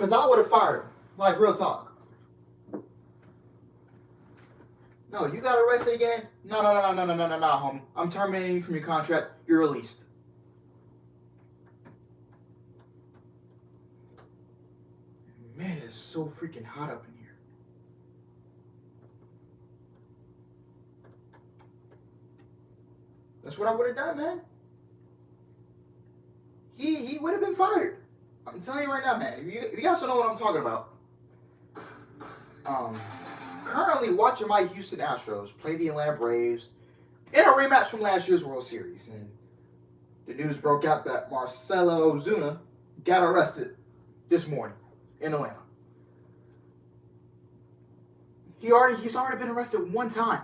Because I would have fired him. Like, real talk. No, you got arrested again? No, homie. I'm terminating you from your contract. You're released. Man, it's so freaking hot up in here. That's what I would have done, man. He would have been fired. I'm telling you right now, man. If you guys don't know what I'm talking about, currently watching my Houston Astros play the Atlanta Braves in a rematch from last year's World Series, and the news broke out that Marcell Ozuna got arrested this morning in Atlanta. He's already been arrested one time.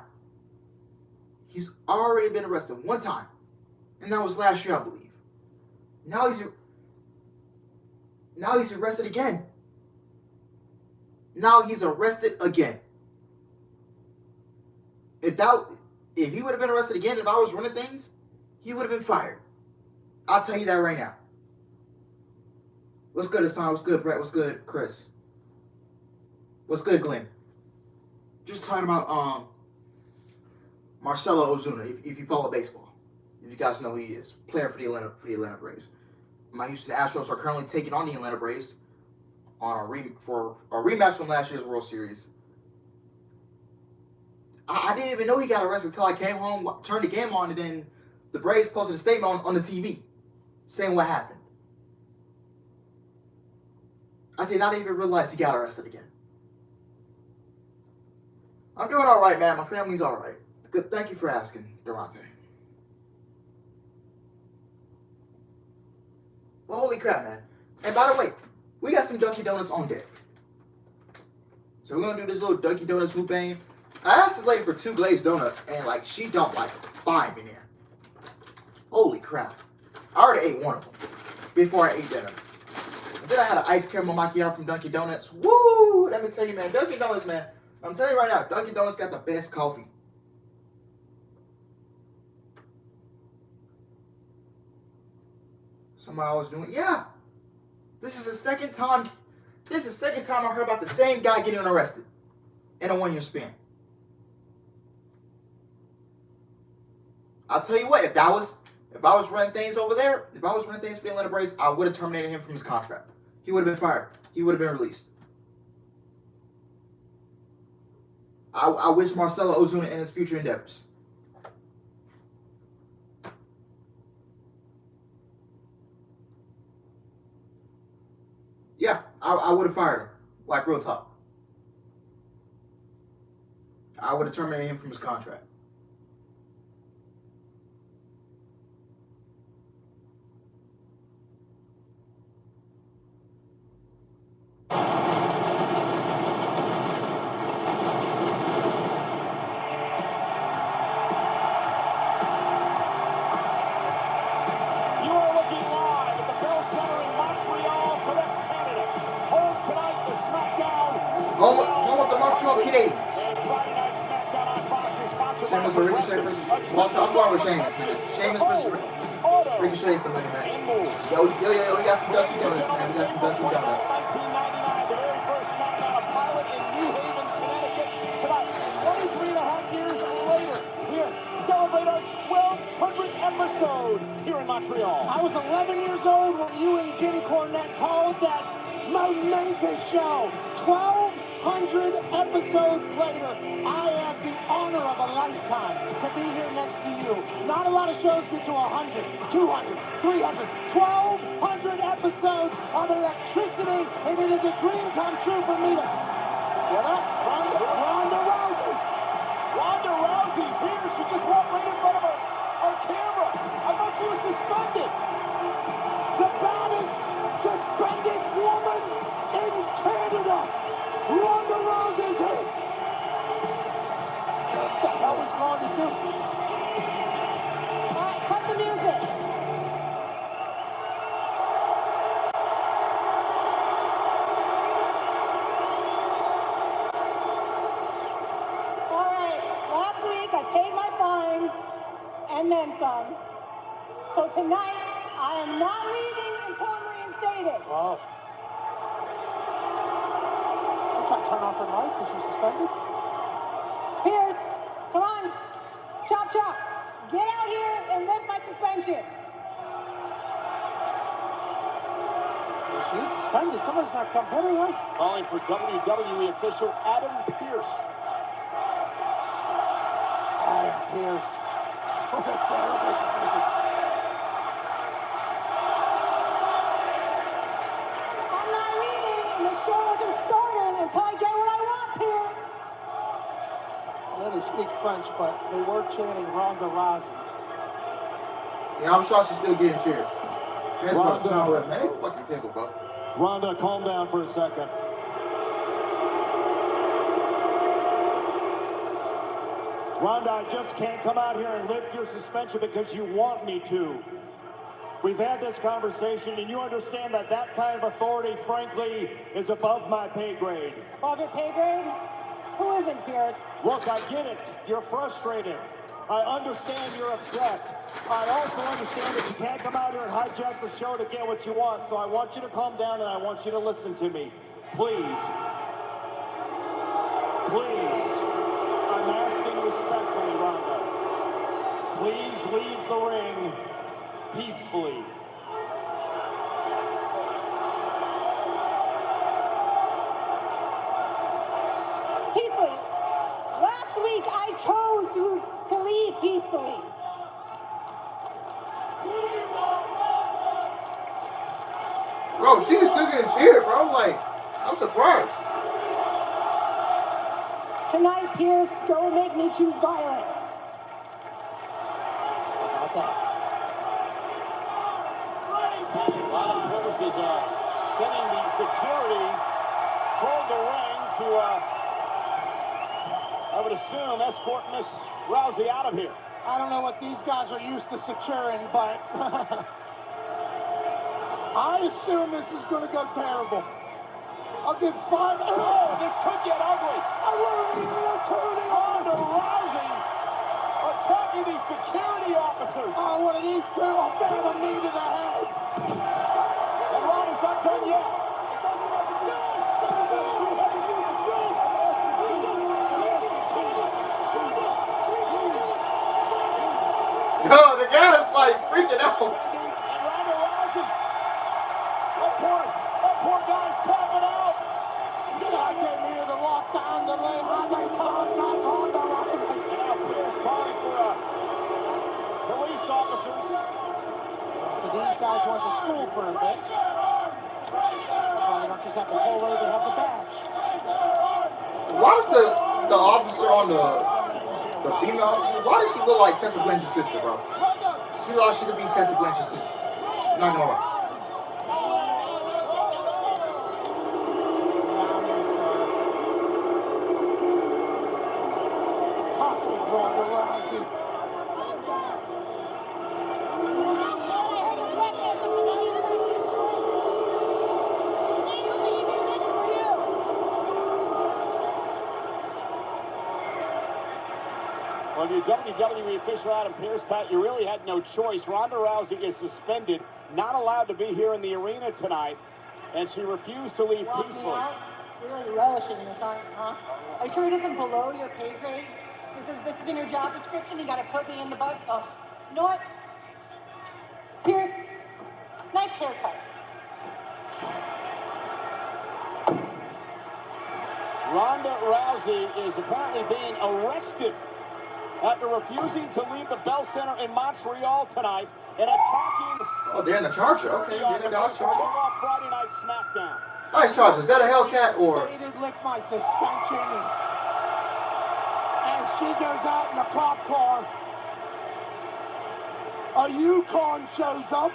He's already been arrested one time, and that was last year, I believe. Now he's arrested again. Now he's arrested again. If he would have been arrested again, if I was running things, he would have been fired. I'll tell you that right now. What's good, Hassan? What's good, Brett? What's good, Chris? What's good, Glenn? Just talking about Marcell Ozuna, if you follow baseball. If you guys know who he is. Player for the Atlanta Braves. My Houston Astros are currently taking on the Atlanta Braves for a rematch from last year's World Series. I didn't even know he got arrested until I came home, turned the game on, and then the Braves posted a statement on the TV saying what happened. I did not even realize he got arrested again. I'm doing all right, man. My family's all right. Good. Thank you for asking, Durante. Well, holy crap, man. And by the way, we got some Dunkin' Donuts on deck. So we're going to do this little Dunkin' Donuts mukbang. I asked this lady for 2 glazed donuts, and, like, she dumped, like, 5 in there. Holy crap. I already ate one of them before I ate dinner. And then I had an iced caramel macchiato from Dunkin' Donuts. Woo! Let me tell you, man. Dunkin' Donuts, man. I'm telling you right now, Dunkin' Donuts got the best coffee. Somebody was doing, yeah. This is the second time I heard about the same guy getting arrested in a 1-year span. I'll tell you what, if I was running things over there, if I was running things for the Atlanta Braves, I would have terminated him from his contract. He would have been fired. He would have been released. I wish Marcell Ozuna in his future endeavors. Yeah, I would have fired him. Like, real talk. I would have terminated him from his contract. Home of the Montreal Canadiens. Sheamus or Ricochet versus... Well, I'm going with Sheamus, man. Sheamus versus Ricochet's the winning match. Yo, we got some Dunkin' Donuts, man. We got some Dunkin' Donuts. 1999, the very first Smackdown, a pilot in New Haven, Connecticut. Tonight, 23 and a half years later, here, celebrate our 1200th episode here in Montreal. I was 11 years old when you and Jim Cornette called that momentous show. 1,200 episodes later, I have the honor of a lifetime to be here next to you. Not a lot of shows get to 100, 200, 300, 1,200 episodes of electricity, and it is a dream come true for me to... What up? Ronda Rousey. Ronda Rousey's here. She just walked right in front of our camera. I thought she was suspended. The baddest suspended woman in Canada. Ronda Rousey's here. What the hell is wrong to do? All right, cut the music. All right, last week I paid my fine and then some. So tonight I am not leaving until I'm reinstated. Oh. Try to turn off her mic because she's suspended. Pierce, come on. Chop, chop. Get out here and lift my suspension. She's suspended. Somebody's going to come hit her, right? Calling for WWE official Adam Pearce. Adam Pearce. What a terrible decision. I'm not leaving, and the show isn't starting until I get what I want, Pierce. I know they speak French, but they were chanting Ronda Rousey. Yeah, I'm sure she's still getting cheered. That's what I'm telling you, man. They fucking pickle, bro. Ronda, calm down for a second. Ronda, I just can't come out here and lift your suspension because you want me to. We've had this conversation, and you understand that that kind of authority, frankly, is above my pay grade. Above your pay grade? Who isn't, Pierce? Look, I get it. You're frustrated. I understand you're upset. I also understand that you can't come out here and hijack the show to get what you want. So I want you to calm down and I want you to listen to me. Please. Please. I'm asking respectfully, Ronda. Please leave the ring peacefully. Peacefully. Last week, I chose to leave peacefully. Bro, she's still getting cheered, bro. Like, I'm surprised. Tonight, Pierce, don't make me choose violence. How about that? Adam Pearce is sending the security toward the ring to, I would assume, escort Miss Rousey out of here. I don't know what these guys are used to securing, but I assume this is going to go terrible. I'll give 5. Oh, this could get ugly. I love you, turning Ronda Rousey attacking these security officers. Oh, what are these two? I'll fan a knee to the head. And Ronda's not done yet. Yo, the guy's like freaking out. And Ronda Rousey. That poor guy's tapping out. I came here to lock down the lay time, not Ronda Rousey. And now Pierce calling for police officers. So these guys went to school for a bit. Well, they don't just have the polo, they have the badge. Why does the officer on the female officer, why does she look like Tessa Blanchard's sister, bro? She looks like she could be Tessa Blanchard's sister. I'm not gonna lie. Ronda Rousey. Well, the WWE official Adam Pearce, Pat, you really had no choice. Ronda Rousey is suspended, not allowed to be here in the arena tonight, and she refused to leave peacefully. You're really relishing this, aren't you, huh? Are you sure it isn't below your pay grade? This is in your job description? You gotta put me in the butt? Oh, you know what? Pierce, nice haircut. Ronda Rousey is apparently being arrested after refusing to leave the Bell Center in Montreal tonight and attacking. Oh, they're in the Charger. Okay, they're in the Dallas Charger. Off Friday Night Smackdown. Nice Charger. Is that a Hellcat or? Stated lick my suspension, and as she goes out in the cop car, a Yukon shows up.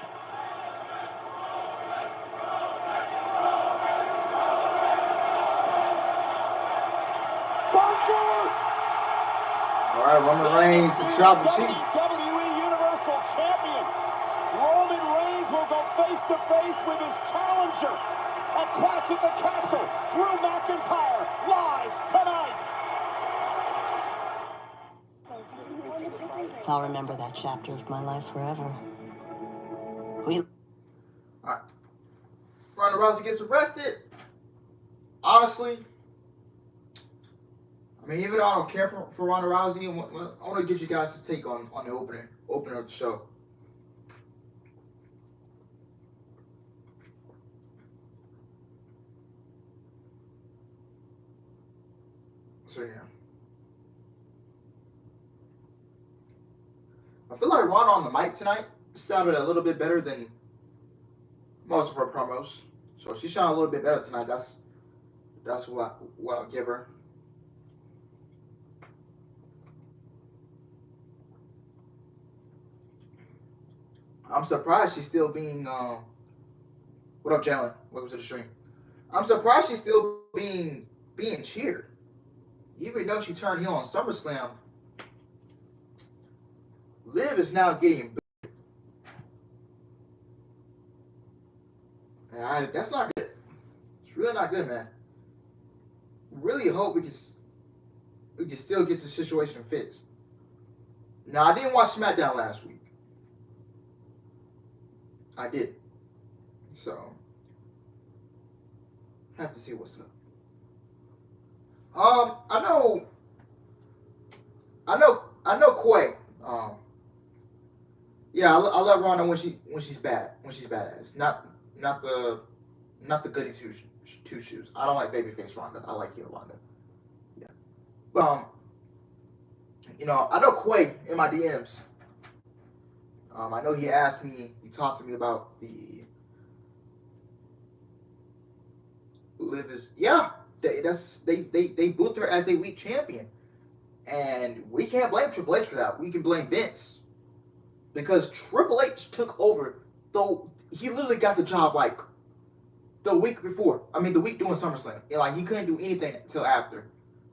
All right, Roman Reigns, the tribal chief. WWE Universal Champion. Roman Reigns will go face to face with his challenger at Clash at the Castle. Drew McIntyre live tonight. I'll remember that chapter of my life forever. All right. Ronda Rousey gets arrested. Honestly, mean, even though I don't care for Ronda Rousey, I want to get you guys' take on the opener of the show. So yeah, I feel like Ronda on the mic tonight sounded a little bit better than most of her promos. So she sounded a little bit better tonight. That's what I'll give her. I'm surprised she's still being. What up, Jalen? Welcome to the stream. I'm surprised she's still being cheered, even though she turned heel on SummerSlam. Liv is now getting. And that's not good. It's really not good, man. Really hope we can still get the situation fixed. Now, I didn't watch SmackDown last week. I did. So, have to see what's up. I know Quay. Yeah, I love Ronda when she's badass. Not the goody two shoes. I don't like babyface Ronda. I like heel Ronda. Yeah. But I know Quay in my DMs. I know he talked to me about the Liv is they booked her as a weak champion. And we can't blame Triple H for that. We can blame Vince. Because Triple H took over, though he literally got the job like the week before. I mean, the week doing SummerSlam. And, like, he couldn't do anything until after.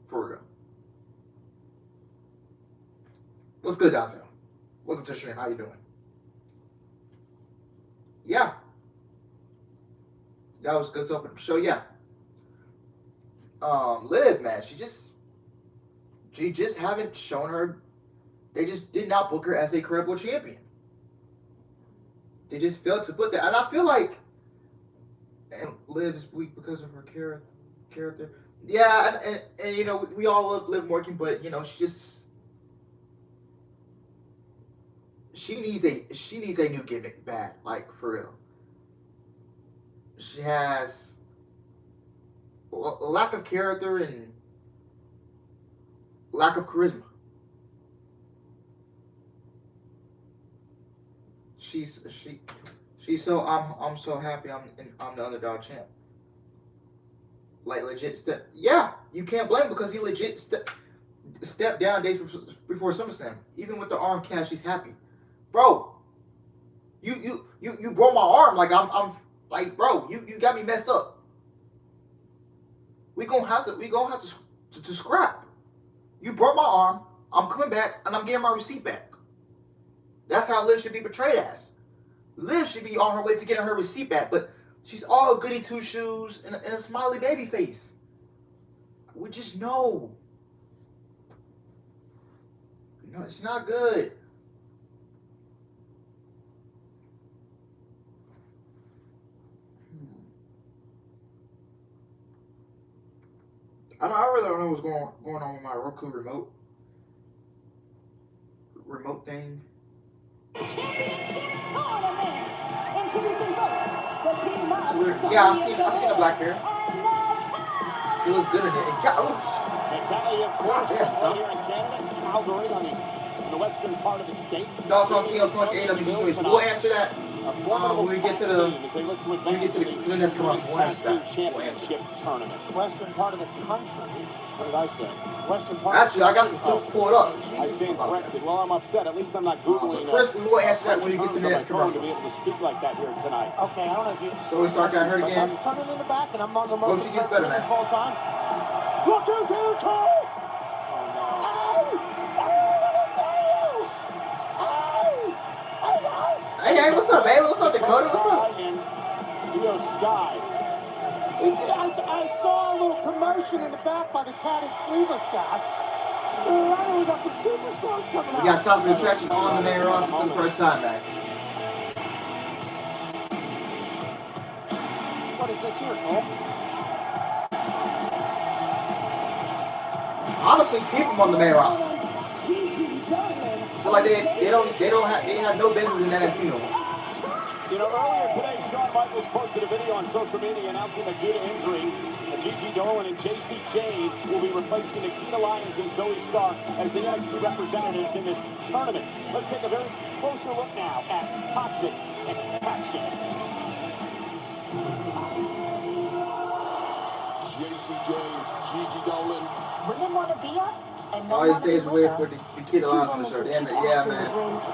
For real. What's good, Dazel? Welcome to the stream. How you doing? Yeah. That was good to open the show. Yeah. Liv, man, she just haven't shown her. They just did not book her as a credible champion. They just failed to put that. And I feel like Liv is weak because of her character. Yeah, and we all love Liv Morgan, but she needs a new gimmick bad, like for real. She has a lack of character and lack of charisma. She's so I'm so happy I'm the underdog champ. Like legit step. Yeah, you can't blame him because he legit stepped down days before SummerSlam. Even with the arm cast, she's happy, bro. You broke my arm. Like I'm like, bro. You got me messed up. We gonna have to scrap. You broke my arm. I'm coming back and I'm getting my receipt back. That's how Liv should be portrayed as. Liv should be on her way to getting her receipt back, but she's all goody two shoes and a smiley baby face. We just know. No, it's not good. I really don't know what's going on with my Roku remote thing. Championship tournament. Introducing first the team of yeah, I seen the black hair. She looks good in it. Mentality, of course, damn, right here in Canada, Calgary, in the western part of the state. Thoughts on CM Punk AEW situation? We'll answer that when we get to the next commercial. We'll answer that. Championship tournament. Western part of the country. What did I say? Western part. Actually, I got some clips pulled up. I stand corrected. Well, I'm upset. At least I'm not googling. Chris, we will answer that when we get to the next commercial. To be able to speak like that here tonight. Okay, I don't know if you. So we start got her again. Let's turn it in the back, and I'm on the most. She gets better, man. All time. Look, there's here, Cole. Hey, what's up, baby? What's up, Dakota? What's up? Io Sky. I saw a little commotion in the back by the tatted sleeveless guy. We got some superstars coming out. We got Toxic Attraction on the main roster for the first time, man. What is this here, Cole? I honestly keep him on the main roster. I feel like they have no business in NXT no more. You know, earlier today, Shawn Michaels posted a video on social media announcing that due to injury, Gigi Dolan and JC Jane will be replacing Nikita Lyons and Zoe Stark as the NXT representatives in this tournament. Let's take a very closer look now at Toxic Attraction. JC Jane, Gigi Dolan. Women want to be us, and All these days waiting for the kid Lyons on the show. Damn it, yeah, man.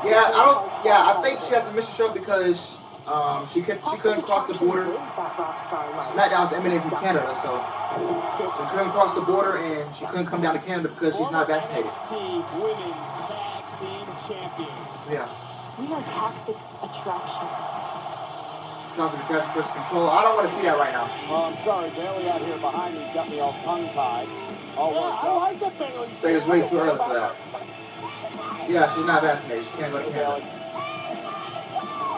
Yeah, I think she had to miss the show because she couldn't cross the border. Smackdown's emanating from Canada, so she couldn't cross the border and she couldn't come down to Canada because she's not vaccinated. Women's Tag Team Champions. Yeah. We are toxic attraction. Toxic attraction versus control. I don't want to see that right now. Oh, I'm sorry, Bailey out here behind me's got me all tongue-tied. All worked up. I like that Bailey. I think it's way too early for that. Yeah, she's not vaccinated. She can't go to Canada.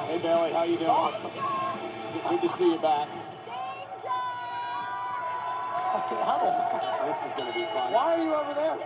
Hey, Bailey, how you doing? Awesome. Good to see you back. This is going to be fun. Why are you over there?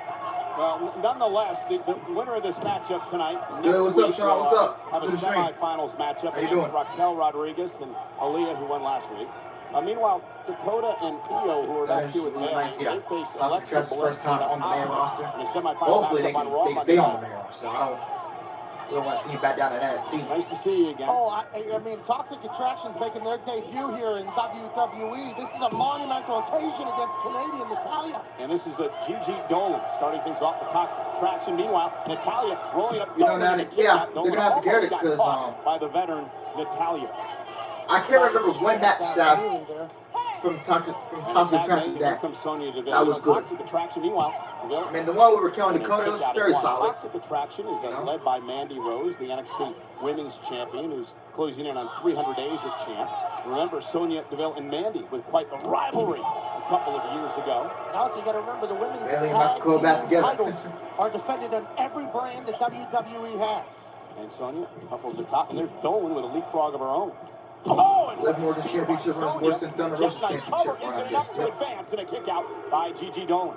Well, nonetheless, the winner of this matchup tonight. Good, what's up, Sean? What's up? Have a To the stream. semifinals matchup How you against doing? Raquel Rodriguez and Aaliyah, who won last week. Meanwhile, Dakota and Io, who are That back is here with really Bailey, nice, yeah. they face Toxic Alexa Attraction's Bliss first time on the main and roster. in a semifinal Hopefully matchup on Raw they Monday stay on night. the main roster. I don't want to see you back down at NXT. Nice to see you again. Oh, I mean, Toxic Attraction's making their debut here in WWE. This is a monumental occasion against Canadian Natalia. And this is a Gigi Dolan starting things off with Toxic Attraction. Meanwhile, Natalia rolling up. You know, now that- yeah, they're gonna have to get it, 'cause, by the veteran Natalia. I can't remember one match that from Toxic Attraction Here that comes Sonya Deville. that was good. Toxic Attraction. Meanwhile, Deville. I mean, the one with Raquel and Dakota was very solid. Toxic Attraction is You know? led by Mandy Rose, the NXT Women's Champion, who's closing in on 300 days as champ. Remember Sonya Deville and Mandy with quite a rivalry a couple of years ago. Also, you got to remember the women's Bailey and tag Michael back team together. titles are defended on every brand that WWE has. And Sonya up over the top, and they're Dolan with a leapfrog of her own. Oh, and Liv Morgan's championship runs worse than Thunder Rosa's Just nice cover. championship run, Is I it enough guess. to advance and a kick out by Gigi Dolan?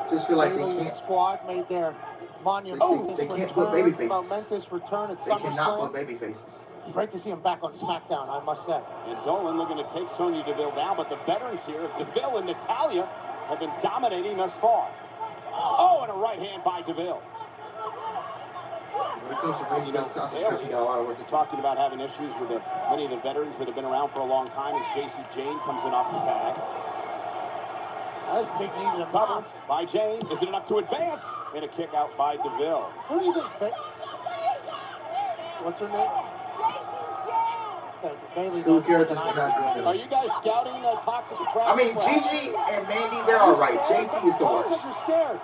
Just feel like they Bailey and can't. Squad made their monumentous They can't put baby faces. momentous return at They cannot put SummerSlam. baby faces. Great to see him back on SmackDown, I must say. And Dolan looking to take Sonya Deville down, but the veterans here, Deville and Natalia, have been dominating thus far. Oh, and a right hand by Deville. When it comes to racing, those Toxic Attraction got a lot of work to do. Talking about having issues with many of the veterans that have been around for a long time as JC Jane comes in off the tag. That's big needed a Cover cover. by Jane. Is it enough to advance? And a kick out by Deville. Who do you think? What's her name? Thank you. Bailey Cool knows characters, more but than I not do. good. Are you guys scouting Toxic Attraction? I mean, Gigi and Mandy, they're alright. JC is the Almost like worst. you're scared.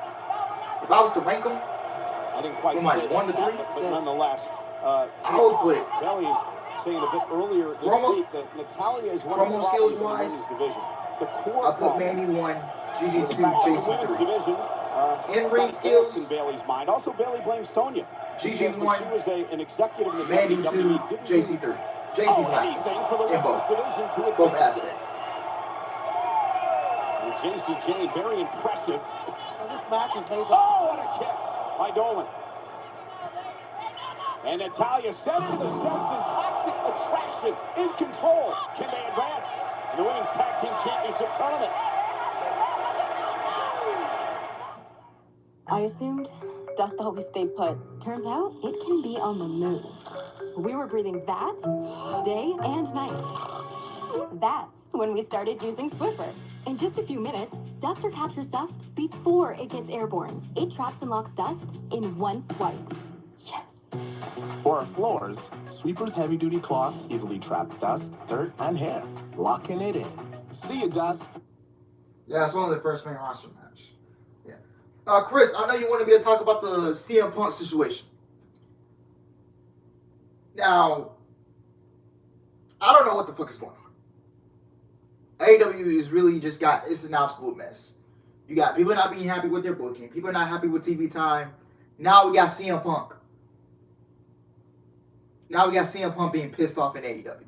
If I was to rank them, I didn't quite From like say 1 to that, 3? but nonetheless, I would put it Belly saying a bit earlier this Promo- week that Natalia is one promo of the skills problems in wise, the women's division. The core I put problem Mandy 1, Gigi is 2, the fact that the JC women's 3. division In-ring got skills, lost in Bailey's mind. Also, Bailey blames Sonya. Gigi Because when 1, she was an executive in the Mandy WWE, 2, didn't JC 3. JC's last. anything for the In women's both. division to Both advance. aspects. And JC Jane, very impressive. Well, this match has made the Oh, what a kick by Dolan. And Natalia set into the steps in Toxic Attraction in control. Can they advance in the Women's Tag Team Championship tournament? I assumed dust always stayed put. Turns out it can be on the move. We were breathing that day and night. That's when we started using Swiffer. In just a few minutes, Duster captures dust before it gets airborne. It traps and locks dust in one swipe. Yes. For our floors, Sweeper's heavy-duty cloths easily trap dust, dirt, and hair, locking it in. See you, Dust. Yeah, it's one of the first main roster match. Yeah. Chris, I know you wanted me to talk about the CM Punk situation. Now, I don't know what the fuck is going on. AEW is really just it's an absolute mess. You got people not being happy with their booking, people not happy with TV time. Now we got CM Punk. Now we got CM Punk being pissed off in AEW.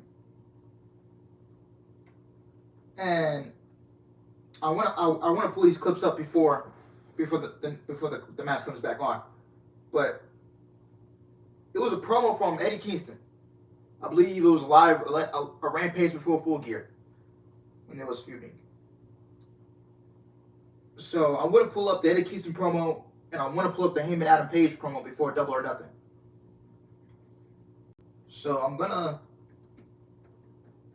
And I wanna pull these clips up before the match comes back on, but it was a promo from Eddie Kingston. I believe it was live a Rampage before Full Gear when they was feuding. So I'm gonna pull up the Eddie Kingston promo, and I want to pull up the Heyman Adam Page promo before Double or Nothing. So I'm gonna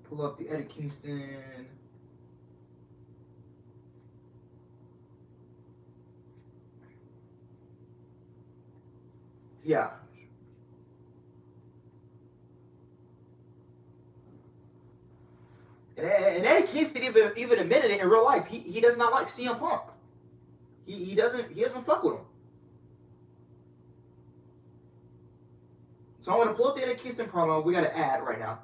pull up the Eddie Kingston. Yeah. And Eddie Kingston even admitted it in real life. He does not like CM Punk. He doesn't fuck with him. So I'm gonna pull up the Eddie Kingston promo. We got an ad right now.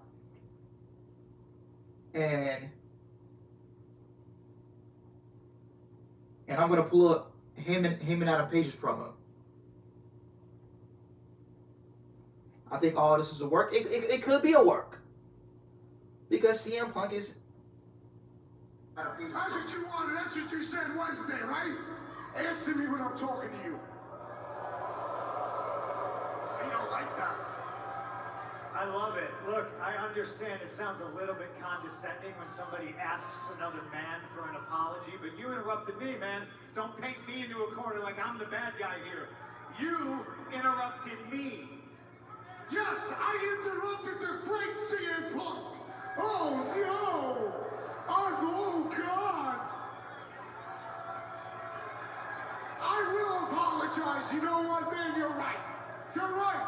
And I'm gonna pull up him and Adam Page's promo. I think all this is a work. It could be a work. Because CM Punk is... That's what you wanted. That's what you said Wednesday, right? Answer me when I'm talking to you. You don't like that. I love it. Look, I understand it sounds a little bit condescending when somebody asks another man for an apology, but you interrupted me, man. Don't paint me into a corner like I'm the bad guy here. You interrupted me. Yes, I interrupted the great CM Punk. Oh no! Oh God! I will apologize. You know what, man? You're right. You're right.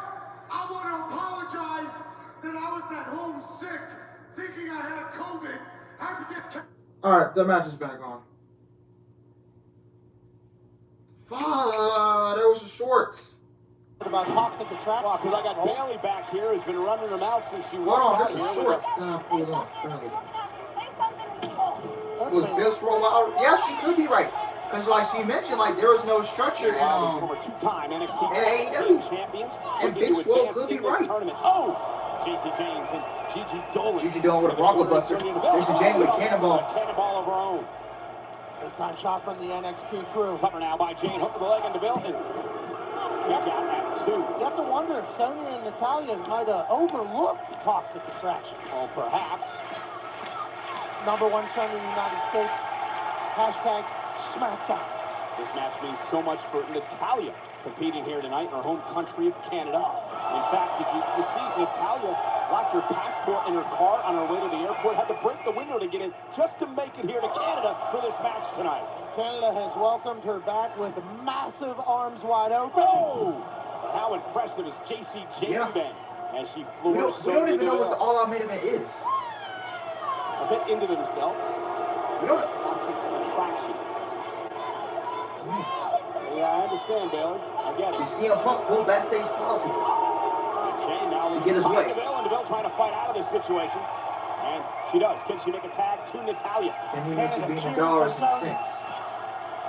I want to apologize that I was at home sick, thinking I had COVID. Had to get. All right, the match is back on. Fuck, that was the shorts. About toxic attraction. Because I got Bailey back here who's been running her mouth since she walked out here. Hold on, this is shorts. Hold on. Was this roll out? Yeah, she could be right. Because like she mentioned, like there was no structure in two-time NXT AEW champions. And Big Swole could be right. Oh! JC James and Gigi Dolan. Gigi Dolan with a Bronco Buster. JC James with a cannonball. Cannonball of her own. Big time shot from the NXT crew. Cover now by Jane. Hook with the leg into Bill. Kick out at 2. You have to wonder if Sonya and Natalya might have overlooked toxic attraction. Oh, perhaps. #1 trend in the United States. Hashtag Smackdown. This match means so much for Natalya competing here tonight in her home country of Canada. In fact, did you see Natalya locked her passport in her car on her way to the airport, had to break the window to get in just to make it here to Canada for this match tonight. Canada has welcomed her back with massive arms wide open. Oh! But how impressive is JC James been as she floors We don't even know what the All Out main event is. A bit into themselves. We don't. Toxic attraction. Yeah, I understand, Bailey. I get it. You see him pull backstage politics Shane now to get his way. DeVille trying to fight out of this situation. And she does. Can she make a tag to Natalya? Then we mentioned being the dollars and cents.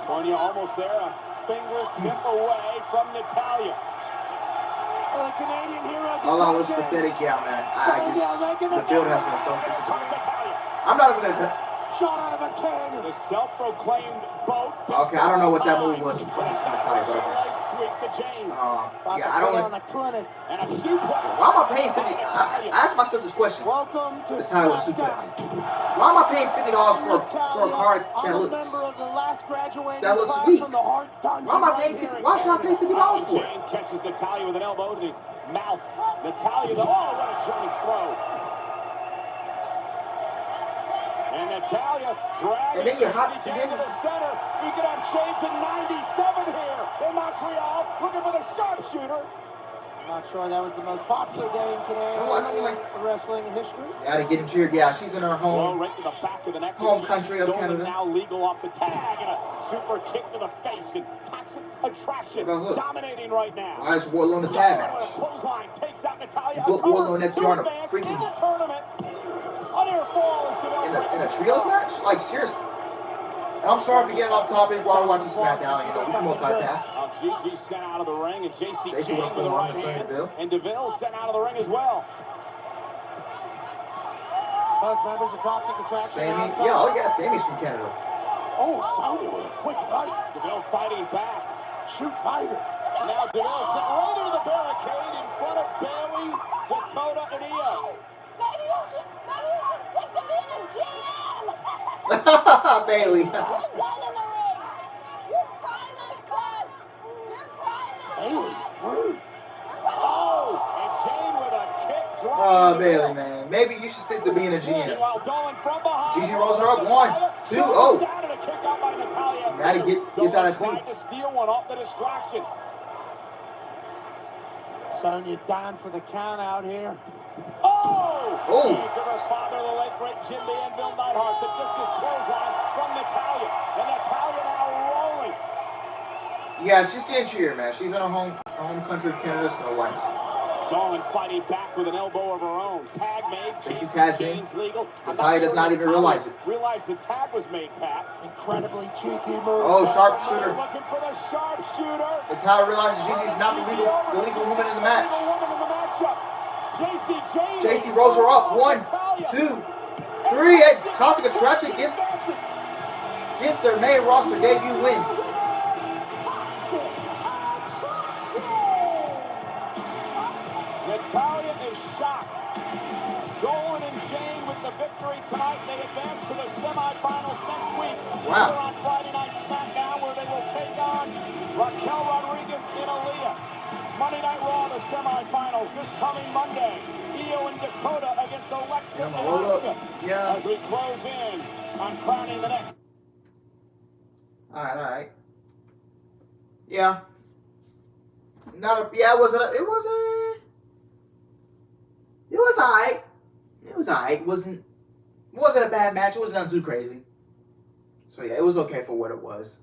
Sonya almost there. A fingertip away from Natalya. The Canadian hero. All Out was pathetic, yeah, man. I just, the build has been so disappointing. I'm not even gonna. Shot out of a cannon. The self-proclaimed boat. Okay, I don't know what that move was from Natalya, but sweep to James. yeah, I don't. And a suplex. Why am I paying 50? I asked myself this question. Welcome to the title of suplex. Why am I paying $50 for a card that looks weak? Why am I paying 50? Why should I pay $50 for it? Jane catches Natalya with an elbow to the mouth. Natalya, what a German throw. And Natalya dragging JC Jane to the center. We could have Shades in 97 here in Montreal, looking for the sharpshooter. Not sure that was the most popular day in Canadian wrestling history. Gotta get him cheered. Yeah, she's in her home. Right to the back of the neck. Home country of Canada. Now legal off the tag and a super kick to the face and toxic attraction dominating right now. Why is Wardlow in the tag match? Clothesline takes out Natalya. Wardlow next year on a freaking in the tournament. In a trios match? Like seriously. I'm sorry for getting off topic while we're watching Smackdown. You know, we can multitask. Gigi sent out of the ring, and JC James with the right hand. DeVille. And DeVille sent out of the ring as well. Both members of Toxic Attraction. Sammy, yeah, Sammy's from Canada. Oh, sounded with a quick right. DeVille fighting back. Shoot fighter. Now DeVille sent right into the barricade in front of Bailey, Dakota, and Io. Maybe you should stick to being a GM. Bailey. You're done in the ring. You're priceless, class. You're priceless. Bailey's rude. Oh, and Jane with a kick drop. Oh, Bailey, man. Maybe you should stick to being a GM. Meanwhile, Dolan from behind. Gigi rolls her up. 1, 2, oh. Down and a kick out by Natalya. Natty gets out of 2. Tried to steal one off the distraction. Sonya down for the count out here. Oh! Oh. Knees of her father, the late great Jim the Anvil Neidhart. The discus clothesline from Natalya. And Natalya now rolling. Yeah, she's getting cheered, man. She's in her home country of Canada, so why not? Dolan fighting back with an elbow of her own. Tag made. She tags in. Jane's legal. Natalya does not even realize it. Realize the tag was made, Pat. Incredibly cheeky move. Oh, sharpshooter. Looking for the sharpshooter. Natalya realizes Gigi's not the legal woman in the match. JC rolls her up. 1, 2, 3. And Toxic Attraction gets their main roster debut win. Natalya is shocked. Dolan and Jane with the victory tonight. They advance to the semifinals next week. Wow. Here on Friday Night Smackdown, where they will take on Raquel Rodriguez and Aaliyah. Monday Night Raw, the semifinals this coming Monday. Io and Dakota against Alexa and Asuka. Yeah. As we close in on crowning the next. All right. Yeah. It was alright. It was alright. It wasn't a bad match. It wasn't nothing too crazy. So yeah, it was okay for what it was.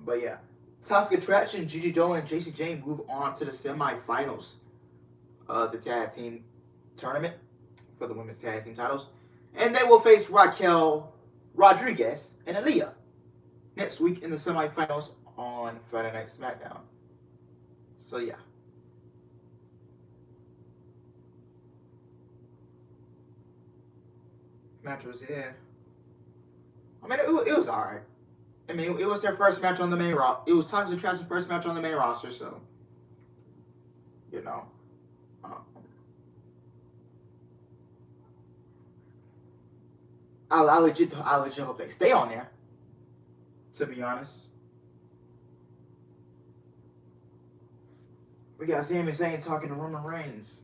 But yeah. Toxic Attraction, Gigi Dolan, and JC Jane move on to the semifinals of the tag team tournament for the women's tag team titles. And they will face Raquel Rodriguez and Aaliyah next week in the semifinals on Friday Night Smackdown. So yeah. Match was I mean, it was alright. I mean, it was their first match on the main roster. It was Toxic Attraction's first match on the main roster, so you know. I legit hope they stay on there. To be honest, we got Sami Zayn talking to Roman Reigns.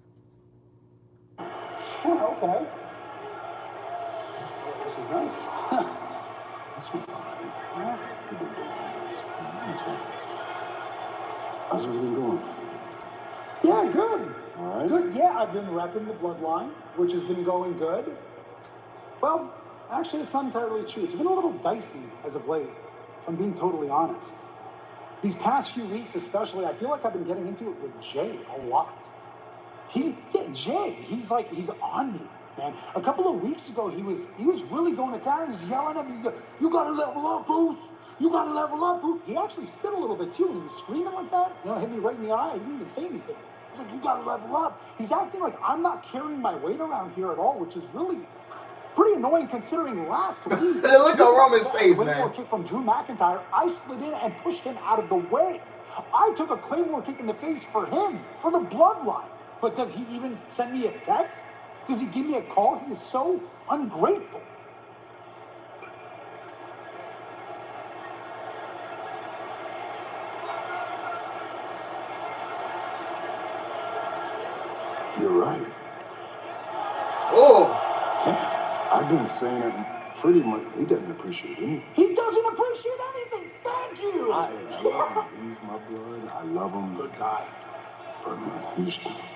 Oh, okay. This is nice. This one's fine. Yeah. How's everything going? Yeah, good. All right. Good. Yeah, I've been repping the Bloodline, which has been going good. Well, actually, it's not entirely true. It's been a little dicey as of late, if I'm being totally honest. These past few weeks, especially, I feel like I've been getting into it with Jay a lot. Jay, he's on me, man. A couple of weeks ago, he was really going to town. He was yelling at me, "You gotta level up, Bruce. You gotta level up, Bruce." He actually spit a little bit too, and he was screaming like that. Hit me right in the eye. He didn't even say anything. He's like, "You gotta level up." He's acting like I'm not carrying my weight around here at all, which is really pretty annoying considering last week. Look at Roman's face, man. Claymore kick from Drew McIntyre. I slid in and pushed him out of the way. I took a Claymore kick in the face for him, for the Bloodline. But does he even send me a text? Does he give me a call? He is so ungrateful. You're right. Oh. I've been saying it pretty much. He doesn't appreciate anything. He doesn't appreciate anything. Thank you. I love him. He's my blood. I love him. Good guy. But man,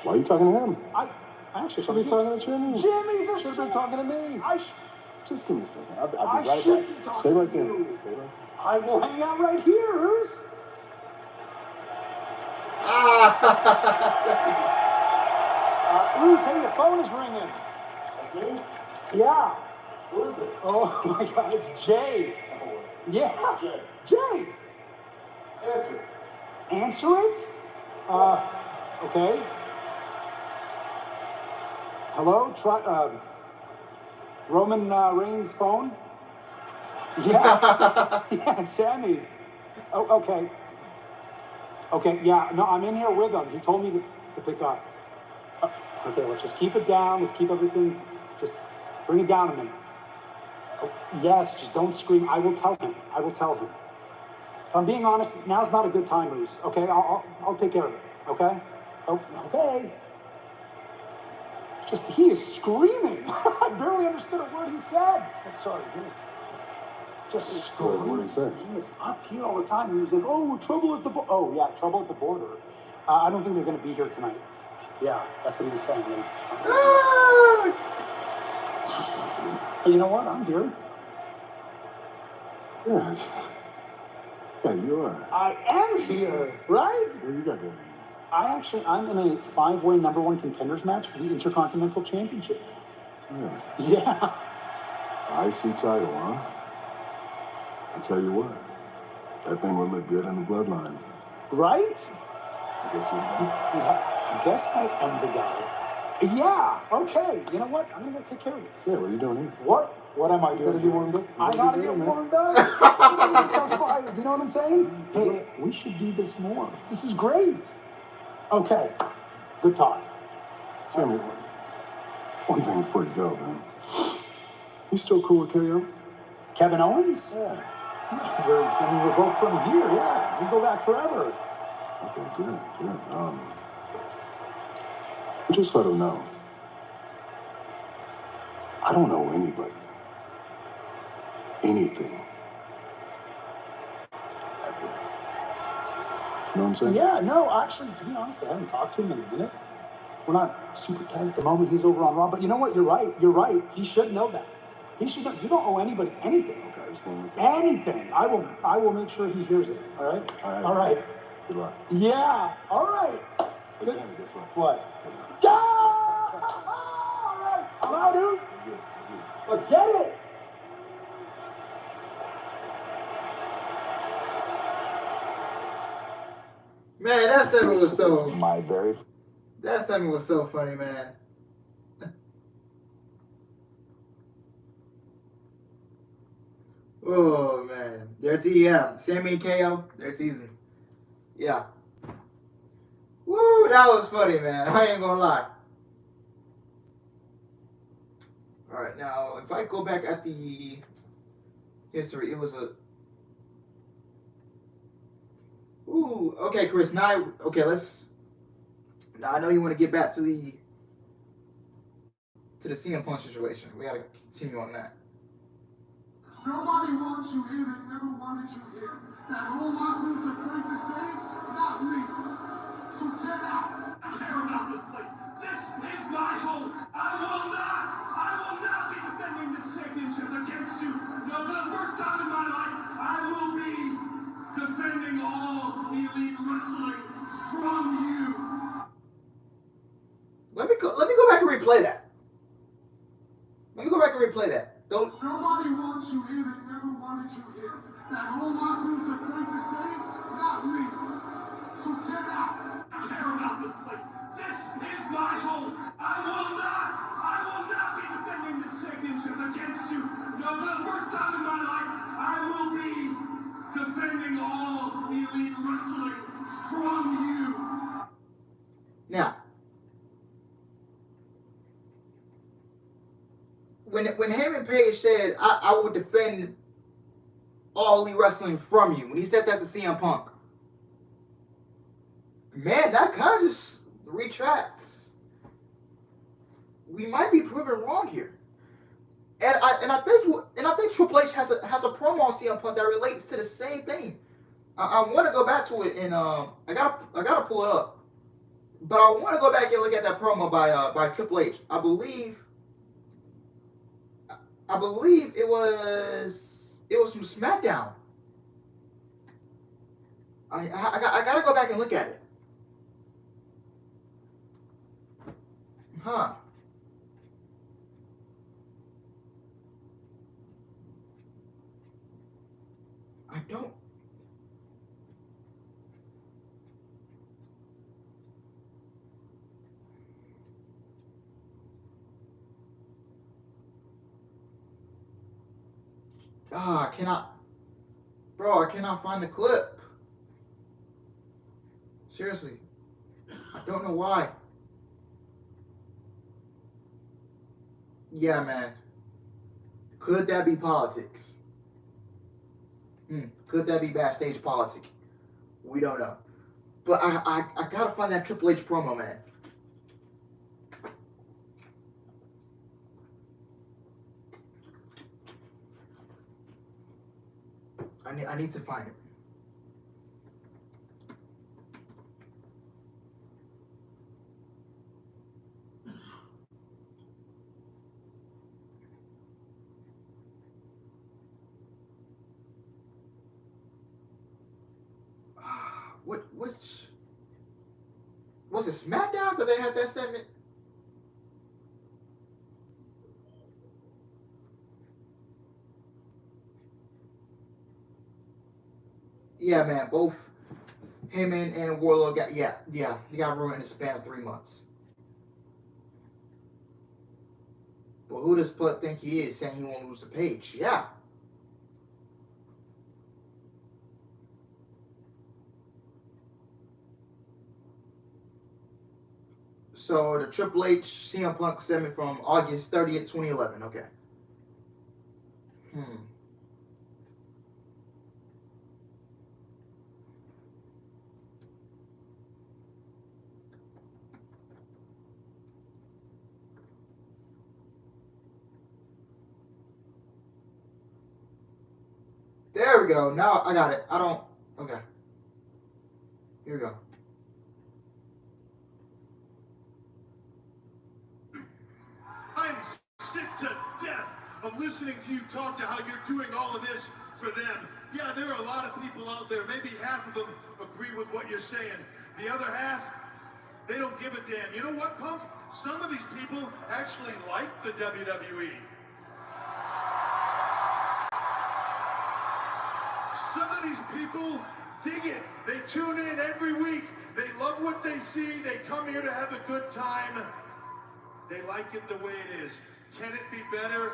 why are you talking to him? I actually should be talking to Jimmy. Jimmy's a should have been talking to me. Just give me a second. I'll be I right back. should be talking Stay right to there. you. Stay right there. I will hang out right here, Bruce. Bruce, hey, your phone is ringing. That's me? Yeah. Who is it? Oh my God, it's Jay. Oh, Yeah. Jay. Jay. Answer. Answer it? Okay. Hello? Try, Roman Reigns' phone? Yeah. Yeah, and Sammy. Oh, okay. Okay, yeah, no, I'm in here with him. He told me to pick up. Okay, let's just keep it down. Let's keep everything, just bring it down a minute. Oh, yes, just don't scream. I will tell him. I will tell him. If I'm being honest, now's not a good time, Moose. Okay, I'll take care of it. Okay? Oh, okay. Just, he is screaming. I barely understood a word he said. I'm sorry, dude. Just screaming. What did he say? He is up here all the time. He was like, oh, trouble at the border. Oh, yeah, trouble at the border. I don't think they're going to be here tonight. Yeah, that's what he was saying. But you know what? I'm here. Yeah. Yeah, you are. I am here, right? What you got going? I'm in a 5-way #1 contenders match for the Intercontinental Championship. Yeah. Yeah. IC title, huh? I tell you what, that thing would look good in the Bloodline. Right? I guess you're the guy. I guess I am the guy. Yeah, okay. You know what? I'm gonna go take care of this. Yeah, what are you doing here? What am I doing? Gotta get warmed up. I gotta get warmed up. You know what I'm saying? Hey, we should do this more. This is great. Okay, good talk. Tell me one thing before you go, man. You still cool with KO? Kevin Owens? Yeah. We're both from here, yeah. We go back forever. Okay, good. Just let him know. I don't know anybody. Anything. Ever. You know what I'm saying? Yeah, no, actually, to be honest, I haven't talked to him in a minute. We're not super tight at the moment. He's over on Raw. But you know what? You're right. He should know that. He should know. You don't owe anybody anything. Okay, just one more. Anything. I will make sure he hears it. All right? All right. Good luck. Yeah. All right. Hey, Sammy, guess what? What? Yeah! All right. I'm out, dudes. Let's get it. Man, that segment was so. My very. That segment was so funny, man. Oh man, they're TM. Sammy and KO, they're teasing. Yeah. Woo, that was funny, man. I ain't gonna lie. All right, now if I go back at the history, it was a. Ooh, okay, Chris. Now, okay, let's. Now I know you want to get back to the CM Punk situation. We gotta continue on that. Nobody wants you here that never wanted you here. That whole locker room's afraid to say, not me. So get out. I care about this place. This is my home. I will not be defending this championship against you. No, for the first time in my life, I will be defending all elite wrestling from you. Let me go back and replay that. Don't. Nobody wants you here that never wanted you here. That whole locker room's afraid to say, not me. So get out. I care about this place. This is my home. I will not be defending this championship against you. No, for the first time in my life, I will be defending all elite wrestling from you. Now, when Heyman Page said, I will defend all elite wrestling from you, when he said that to CM Punk, man, that kind of just retracts. We might be proven wrong here. And I think Triple H has a promo on CM Punk that relates to the same thing. I want to go back to it and I gotta pull it up. But I want to go back and look at that promo by Triple H. I believe it was from Smackdown. I gotta go back and look at it. Huh. I don't. I cannot. Bro, I cannot find the clip. Seriously. I don't know why. Yeah, man. Could that be politics? Could that be backstage politics? We don't know. But I gotta find that Triple H promo, man. I need to find it. Which was it Smackdown that they had that segment? Yeah, man, both Heyman and Warlow got he got ruined in the span of 3 months. But who does Put think he is, saying he won't lose the page? Yeah. So the Triple H CM Punk segment from August 30th, 2011. Okay. There we go. Now I got it. Okay. Here we go. I'm sick to death of listening to you talk to how you're doing all of this for them. Yeah, there are a lot of people out there, maybe half of them agree with what you're saying. The other half, they don't give a damn. You know what, Punk? Some of these people actually like the WWE. Some of these people dig it. They tune in every week. They love what they see. They come here to have a good time. They like it the way it is. Can it be better?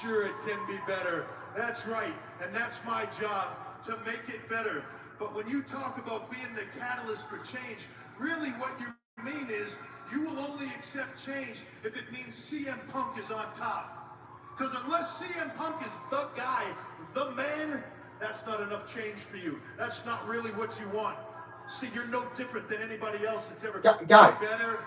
Sure, it can be better. That's right, and that's my job, to make it better. But when you talk about being the catalyst for change, really what you mean is you will only accept change if it means CM Punk is on top. Because unless CM Punk is the guy, the man, that's not enough change for you. That's not really what you want. See, you're no different than anybody else that's ever been better.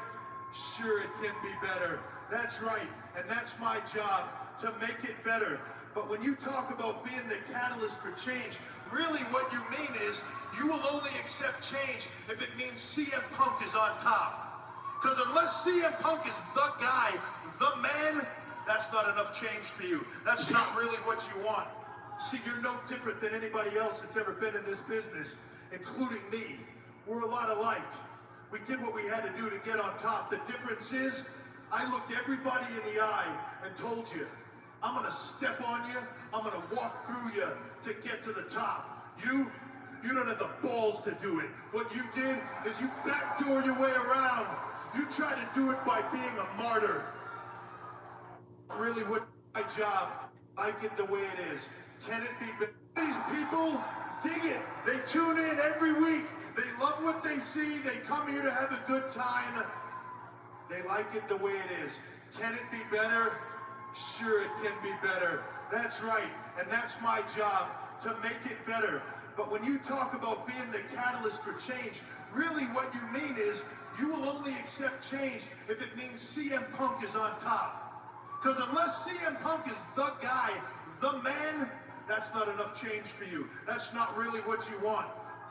Sure, it can be better. That's right, and that's my job, to make it better. But when you talk about being the catalyst for change, really what you mean is you will only accept change if it means CM Punk is on top. Because unless CM Punk is the guy, the man, that's not enough change for you. That's not really what you want. See, you're no different than anybody else that's ever been in this business, including me. We're a lot alike. We did what we had to do to get on top. The difference is, I looked everybody in the eye and told you, I'm gonna step on you, I'm gonna walk through you to get to the top. You don't have the balls to do it. What you did is you backdoor your way around. You try to do it by being a martyr. Really, what my job, I get the way it is. Can it be better? These people dig it. They tune in every week. They love what they see. They come here to have a good time. They like it the way it is. Can it be better? Sure, it can be better. That's right, and that's my job, to make it better. But when you talk about being the catalyst for change, really what you mean is you will only accept change if it means CM Punk is on top. Because unless CM Punk is the guy, the man, that's not enough change for you. That's not really what you want.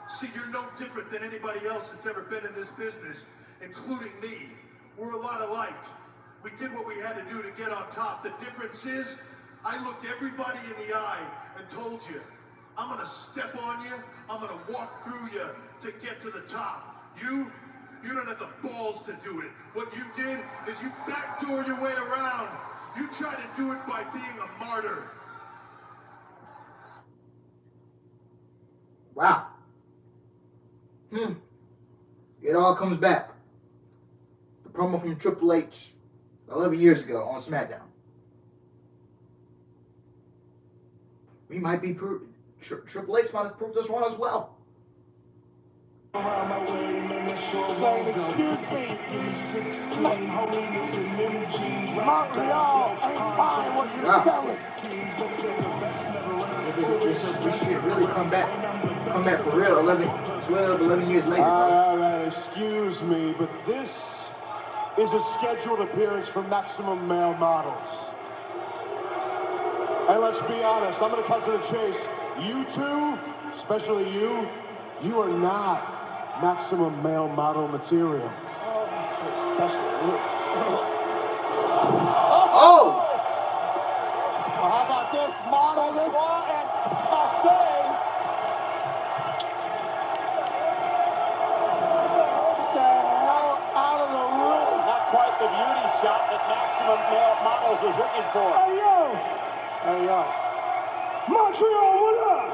See, you're no different than anybody else that's ever been in this business, including me. We're a lot alike. We did what we had to do to get on top. The difference is, I looked everybody in the eye and told you, I'm gonna step on you, I'm gonna walk through you to get to the top. You don't have the balls to do it. What you did is you backdoor your way around. You try to do it by being a martyr. Wow. It all comes back. The promo from Triple H 11 years ago on Smackdown. we might be Triple H might have proved us wrong as well. Saying, excuse me, Montreal ain't buying what you're selling. This shit really come back for real 11 years later, bro. All right, excuse me, but this is a scheduled appearance for Maximum Male Models. And let's be honest, I'm going to cut to the chase. You two, especially you are not Maximum Male Model material. Especially you. Oh! Well, how about this? Model Swan and Marseille. Get the hell out of the ring. Not quite the beauty shot that Maximum Male Models was looking for. Hey, yo. Montreal, what up?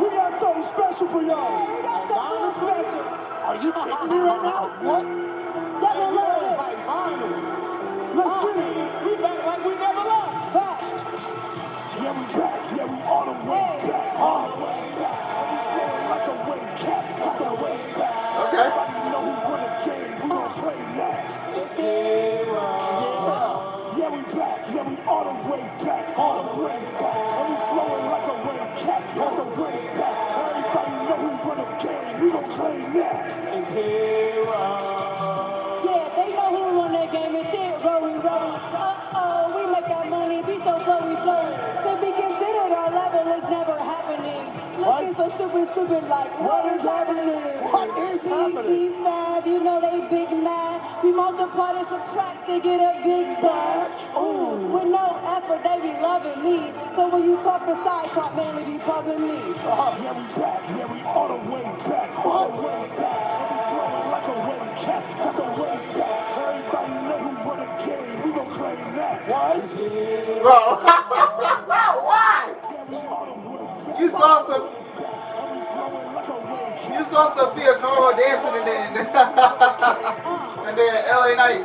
We got something special for y'all. We got something special. Are you kidding me right now? What? Let's get it. We back like we never left. Back. Yeah, we back. Yeah, we all the way back. All the way back. And we flowing like a wave cat. All the way back. Okay. Everybody know who won the game. We gon' play that. Yeah, we back. Yeah, we all the way back. All the way back. And we flowing like a wave cat. All the way back. Everybody know who won the game. We gon' play that. It's Hero. Yeah, they know who won that game. It's it, Rory. Uh-oh, we make that money, be so flowy. To be considered our level is never happening. Looking so stupid, like, what is happening? What is happening? Fab, you know they big mad. We multiply and subtract to get a big bag. Ooh, with no effort, they be loving me. So when you talk to side talk, man, they be pumping me. Yeah, we back. Yeah, we all the way back. All the way back. And we flowing like a wave cat. All the way back. Everybody know who won the game. We gon' claim that. What? Bro, why? You saw Sophia Carl dancing and then LA Knight.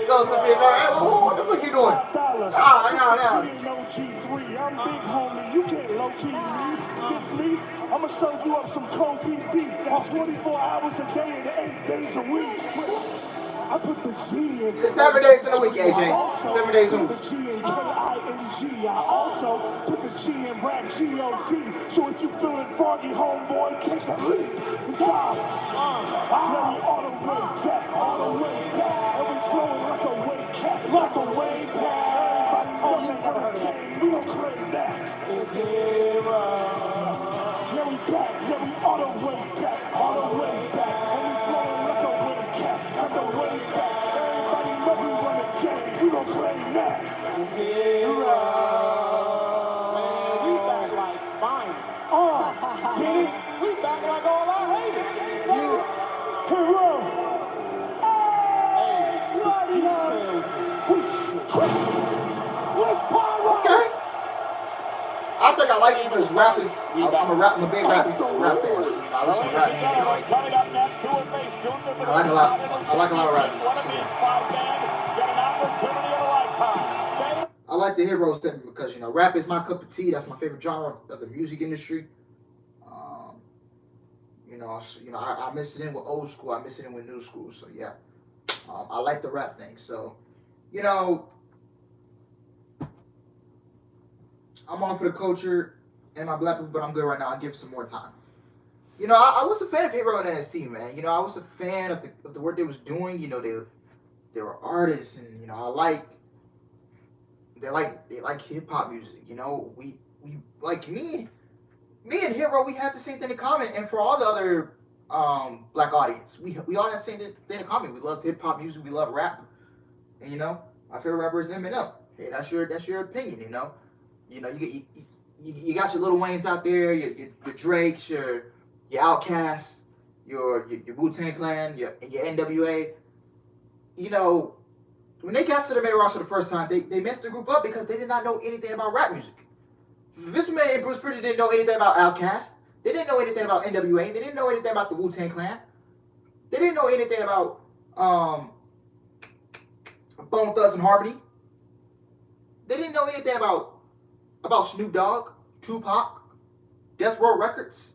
So Sophia Carl, hey, what the fuck you doing? Nah. I'm big homie. You can't low-key me. Gets me. I'ma serve you up some cold beef. That's 24 hours a day and 8 days a week. I put the G in. It's 7 days in a week, AJ. 7 days in a week. The G in K-I-N-G. I also put the G in rap G-O-D. So if you feeling froggy, homeboy, take a leap. It's time. All the way back. All the way back. And we flowing like a wave cat. Like a wave cat. Everybody knows never heard of that. We don't claim that. It's Hero. Yeah, we back. Yeah, we all the way back. All the way back. And we flowing like a wave cat. Like a wave cat. Everybody know we run the game. We gon' claim that. It's Hero. Man, we back like spine. Get it? We back like all our haters. Hero. Hey, You already know. With power. Okay. I think I like it because rap is. I'm a big rap fan. I listen to rap music. I like it. Coming up next, who will face Gunther for the I like a lot of rap. One of these five men get an opportunity of a lifetime. I like the Hero segment because rap is my cup of tea. That's my favorite genre of the music industry. I mix it in with old school. I mix it in with new school. So yeah, I like the rap thing. So, I'm on for the culture and my black people, but I'm good right now. I'll give it some more time. I was a fan of Hero and NXT, man. I was a fan of the work they was doing. They were artists, and they like hip hop music. We like me and Hero. We had the same thing in common, and for all the other black audience, we all had the same thing in common. We love hip hop music. We love rap, and my favorite rapper is Eminem. Hey, that's your opinion. You got your Lil Waynes out there, your Drakes, your Outkast, your Wu-Tang Clan, your NWA. When they got to the main roster the first time, they messed the group up because they did not know anything about rap music. Vince McMahon and Bruce Prichard didn't know anything about Outkast. They didn't know anything about NWA. They didn't know anything about the Wu-Tang Clan. They didn't know anything about Bone Thugs and Harmony. They didn't know anything about Snoop Dogg, Tupac, Death Row Records.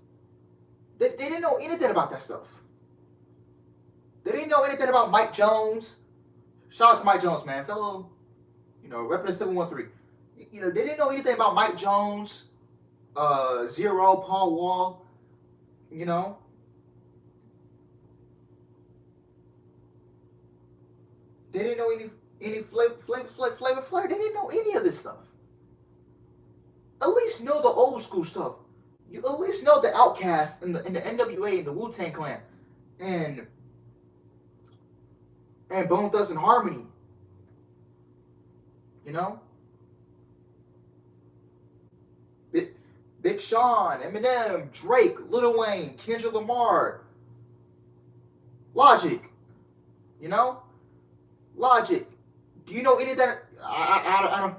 They didn't know anything about that stuff. They didn't know anything about Mike Jones. Shout out to Mike Jones, man. Fellow, repping the 713. They didn't know anything about Mike Jones, Zero, Paul Wall, They didn't know any Flavor Flav. They didn't know any of this stuff. At least know the old school stuff. You at least know the Outkast and the NWA and the Wu-Tang Clan and Bone Thugs and Harmony. Big Sean, Eminem, Drake, Lil Wayne, Kendrick Lamar, Logic. Logic. Do you know anything? I don't.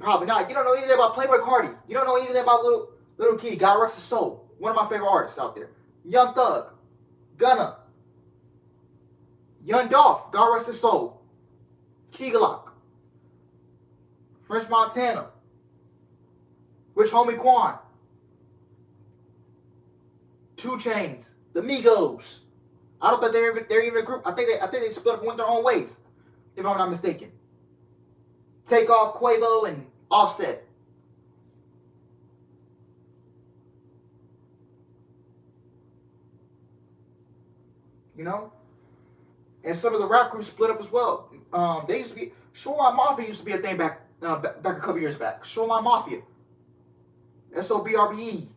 Probably not. You don't know anything about Playboy Cardi. You don't know anything about Little Kitty. God rest his soul. One of my favorite artists out there. Young Thug, Gunna, Young Dolph. God rest his soul. Key Glock, French Montana, Rich Homie Quan, 2 Chainz, the Migos. I don't think they're even a group. I think they split up and went their own ways, if I'm not mistaken. Takeoff, Quavo, and Offset. And some of the rap groups split up as well. They used to be Shoreline Mafia used to be a thing back a couple years back. Shoreline Mafia, SOBRBE.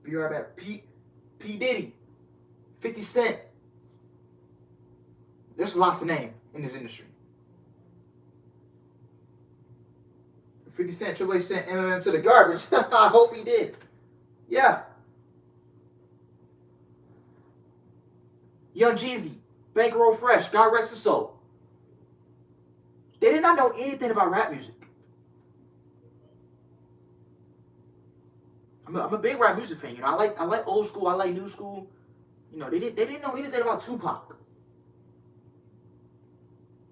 Be right back. P Diddy, 50 Cent. There's a lot to name in this industry. 50 Cent, Triple H sent Eminem to the garbage. I hope he did. Yeah. Young Jeezy, Bankroll Fresh, God rest his soul. They did not know anything about rap music. I'm a big rap music fan. I like old school. I like new school. They didn't know anything about Tupac.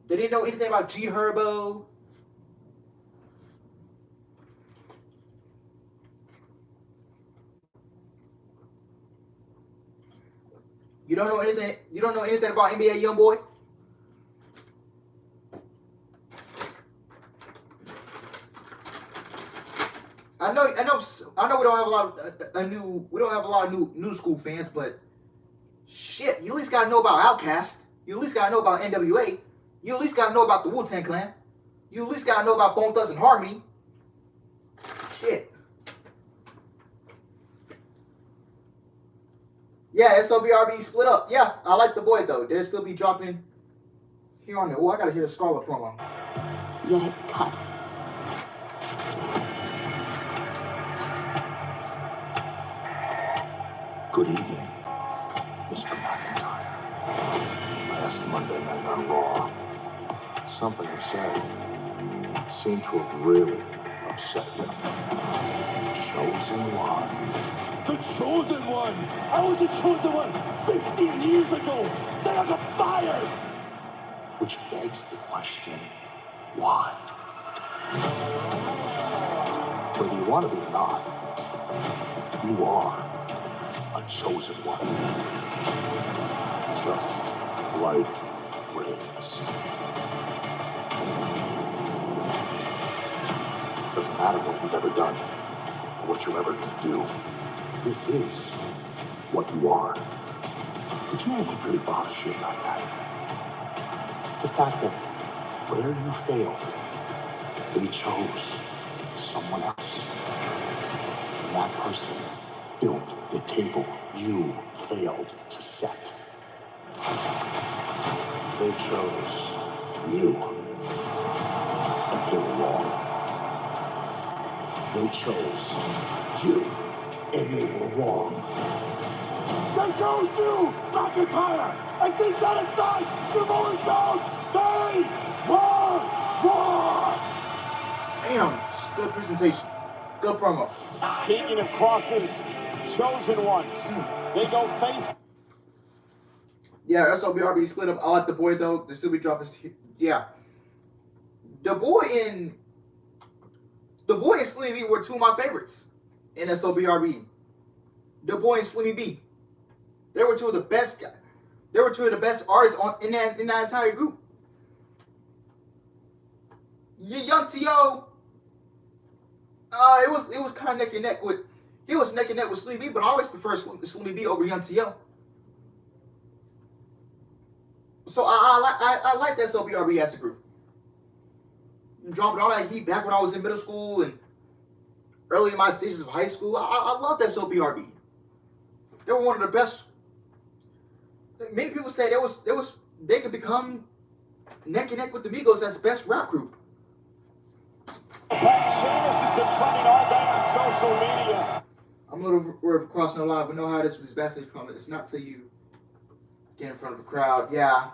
They didn't know anything about G Herbo. You don't know anything. You don't know anything about NBA YoungBoy. I know. We don't have a lot of new school fans, but shit, you at least gotta know about Outkast. You at least gotta know about NWA. You at least gotta know about the Wu-Tang Clan. You at least gotta know about Bone Thugs and Harmony. Shit. Yeah, SOBRB split up. Yeah, I like the boy though. They'll still be dropping here on there. Oh, I gotta hear the Scarlet promo. Yet it cuts. Good evening, Mr. McIntyre. Last Monday night on Raw, something you said seemed to have really upset you. Chosen one. The chosen one! I was the chosen one 15 years ago! Then I got fired! Which begs the question, why? Whether you want to be or not, you are a chosen one. Just like Riggs. Doesn't matter what you've ever done, or what you're ever going to do. This is what you are. But you know what really bothers you about that? The fact that where you failed, they chose someone else. And that person built the table you failed to set. They chose you. And they were wrong. They chose you. And they were wrong. They chose you, McIntyre! And deep down inside, you've always known they were wrong! Damn, good presentation. Good promo. Speaking of crosses, chosen ones. They go face. Yeah, SOBRB split up. I like the boy though. They still be dropping. Yeah. The boy and Slimmy B were two of my favorites in SOBRB. The boy and Slimmy B. They were two of the best guys. They were two of the best artists in that entire group. Young T.O. It was kind of neck and neck with Slimmy B, but I always prefer Slimmy B over Young T.O. So I like that SOBRB as a group. Dropping all that heat back when I was in middle school and early in my stages of high school. I love that SOBRB. They were one of the best. Many people say they could become neck and neck with the Migos as the best rap group. Sheamus has been trending all day on social media. I'm a little worried for crossing the line. We know how it is with this backstage comment. It's not till you get in front of a crowd. Yeah.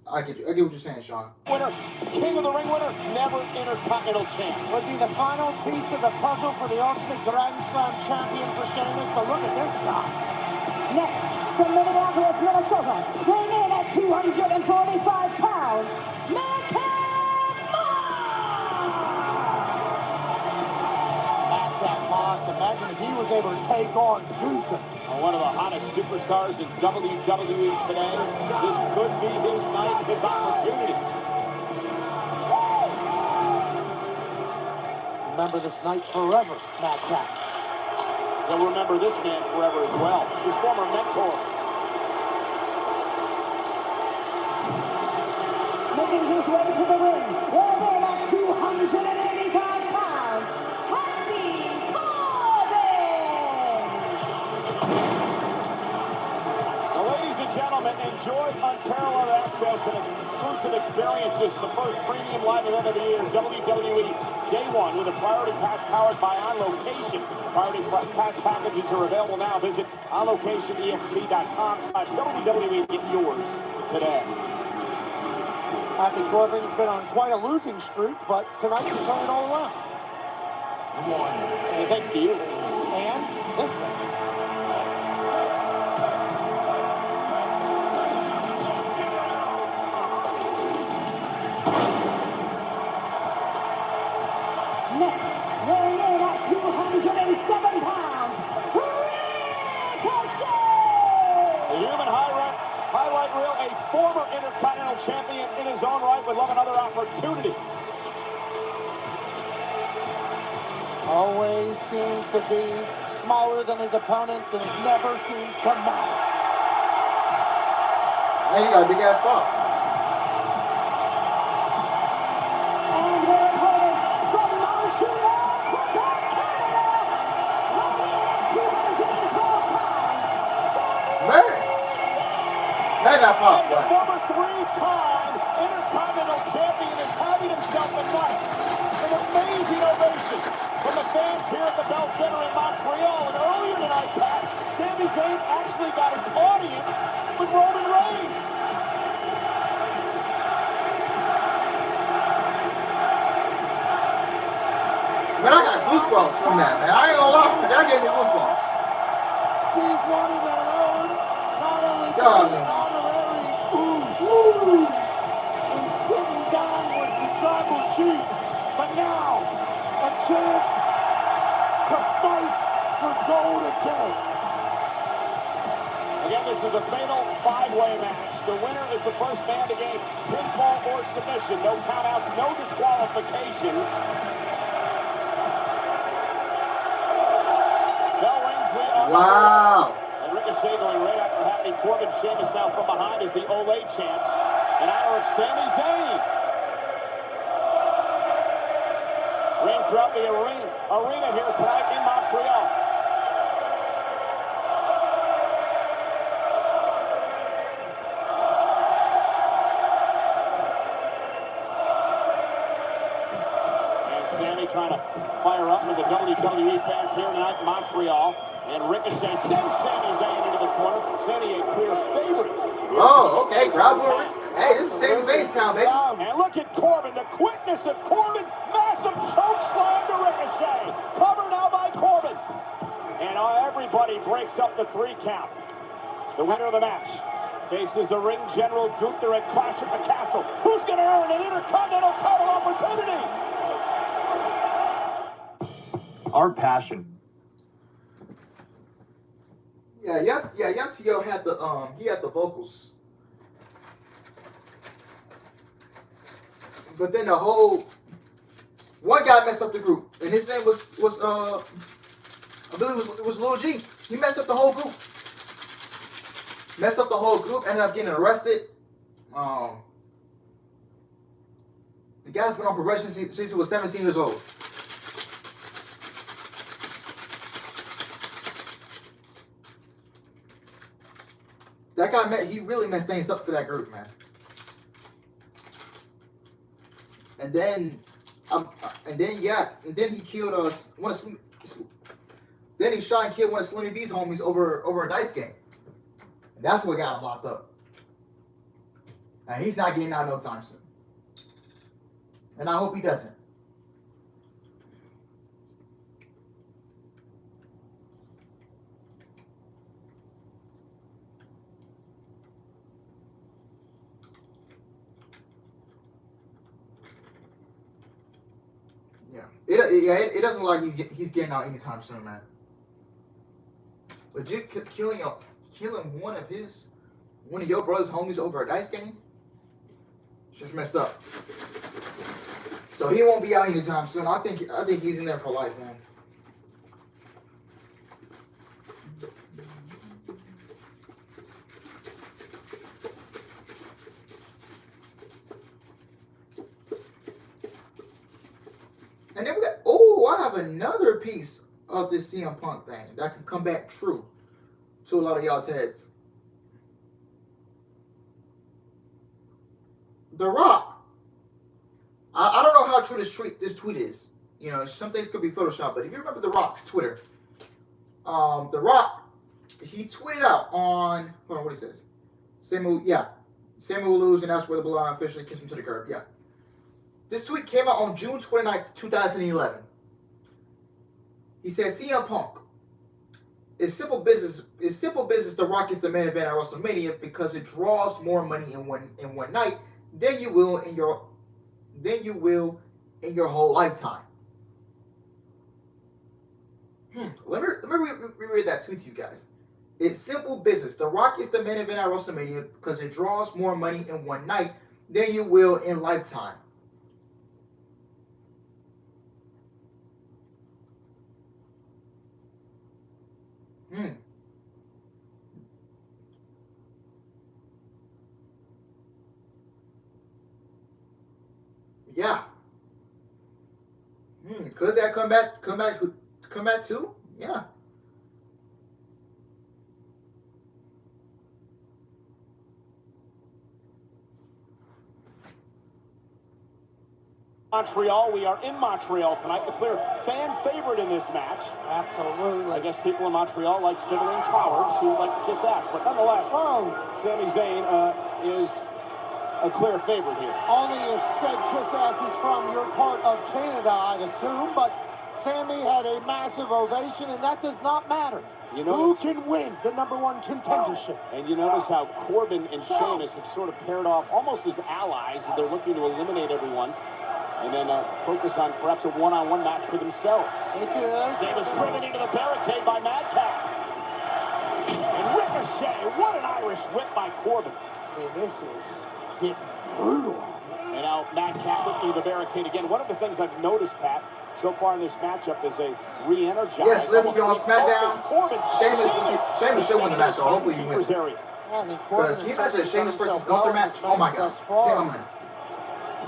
I get you. I get what you're saying, Sean. Winner, King of the Ring winner, never Intercontinental champ. Would be the final piece of the puzzle for the Ultimate Grand Slam champion for Sheamus, but look at this guy. Next, from Minneapolis, Minnesota, weighing in at 245 pounds, That Moss, imagine if he was able to take on Gunther. One of the hottest superstars in WWE today. This could be his night, his opportunity. Remember this night forever, Madcap. He'll remember this man forever as well. His former mentor. making his way to the ring, weighing in at 285 pounds, Happy Ladies and gentlemen, enjoy unparalleled access and exclusive experiences to the first premium live event of the year, WWE Day 1, with a priority pass powered by On Location. Priority pass packages are available now. Visit onlocationexp.com/WWE and get yours today. Happy Corbin's been on quite a losing streak, but tonight he turned it all around. And thanks to you. And this one. Next, weighing in at 207 pounds, Ricochet! The human highlight reel, a former Intercontinental Champion in his own right, would love another opportunity. Always seems to be smaller than his opponents, and it never seems to matter. Hey, you got a big ass pop. And their opponent from Montreal, Quebec, Canada, weighing in at 212 pounds, Man, that got pop. And the Right. former three-time Intercontinental Champion is having himself a night. An amazing ovation from the fans here at the Bell Center in Montreal. And earlier tonight, Pat, Sami Zayn actually got his audience with Roman Reigns. Man, I got goosebumps from that, man. I ain't gonna lie, that gave me goosebumps. Sees one of their own, not only God, getting man. an honorary boost, and sitting down with the tribal chief, but now a chance to fight for gold again. Again, this is a fatal five-way match. The winner is the first man to gain pinfall or submission. No countouts, no disqualifications. Bell rings, we are Wow. and Ricochet going right after Happy Corbin. Sheamus now from behind as the Olay chants in honor of Sami Zayn. Ring throughout the arena here tonight in Montreal. And Sami trying to fire up with the WWE fans here tonight in Montreal. And Ricochet sends Sami Zayn into the corner. Sami a clear favorite. Oh, okay. Crowd will. Hey, this is Sami Zayn's town, baby. And look at Corbin, the quickness of Corbin. Massive choke slam to Ricochet. Covered now by Corbin. And everybody breaks up the 3 count. The winner of the match Faces the ring general Gunther at Clash at the Castle. Who's going to earn an Intercontinental title opportunity? Our passion. Yeah, Young T.O. had the vocals. But then the whole one guy messed up the group, and his name was I believe it was Lil G. He messed up the whole group. Ended up getting arrested. The guy's been on probation since he was 17 years old. That guy, he really messed things up for that group, man. And then he killed then he shot and killed one of Slimmy B's homies over a dice game. And that's what got him locked up. And he's not getting out no time soon. And I hope he doesn't. It doesn't look like he's getting out anytime soon, man. Legit killing one of your brother's homies over a dice game, it's just messed up. So he won't be out anytime soon. I think he's in there for life, man. And then I have another piece of this CM Punk thing that can come back true to a lot of y'all's heads. The Rock, I don't know how true this tweet is. You know, some things could be Photoshopped, but if you remember The Rock's Twitter, The Rock, he tweeted out on, hold on, what he says. Samuel will lose, and that's where the Bloodline officially kissed him to the curb. Yeah. This tweet came out on June 29, 2011. He said, CM Punk, it's simple business. The Rock is the main event at WrestleMania because it draws more money in one night than you will in your whole lifetime. Let me reread that tweet to you guys. It's simple business. The Rock is the main event at WrestleMania because it draws more money in one night than you will in lifetime. Yeah. Could that come back too? Yeah. Montreal. We are in Montreal tonight. The clear fan favorite in this match. Absolutely. I guess people in Montreal like slithering cowards who like to kiss ass. But nonetheless, Sami Zayn is a clear favorite here. Only if said kiss ass is from your part of Canada, I'd assume. But Sami had a massive ovation, and that does not matter. Who can win the #1 contendership? And you notice how Corbin and Sheamus have sort of paired off almost as allies. They're looking to eliminate everyone. And then focus on perhaps a one-on-one match for themselves. Sheamus driven into the barricade by Madcap. And Ricochet, what an Irish whip by Corbin. I mean, this is getting brutal. And now Madcap looking to the barricade again. One of the things I've noticed, Pat, so far in this matchup is a re-energized. Yes, Liberty on Smackdown. Sheamus should win the match, so hopefully he wins. Because can you imagine a Sheamus versus Gunther match? Oh my God. Damn, man.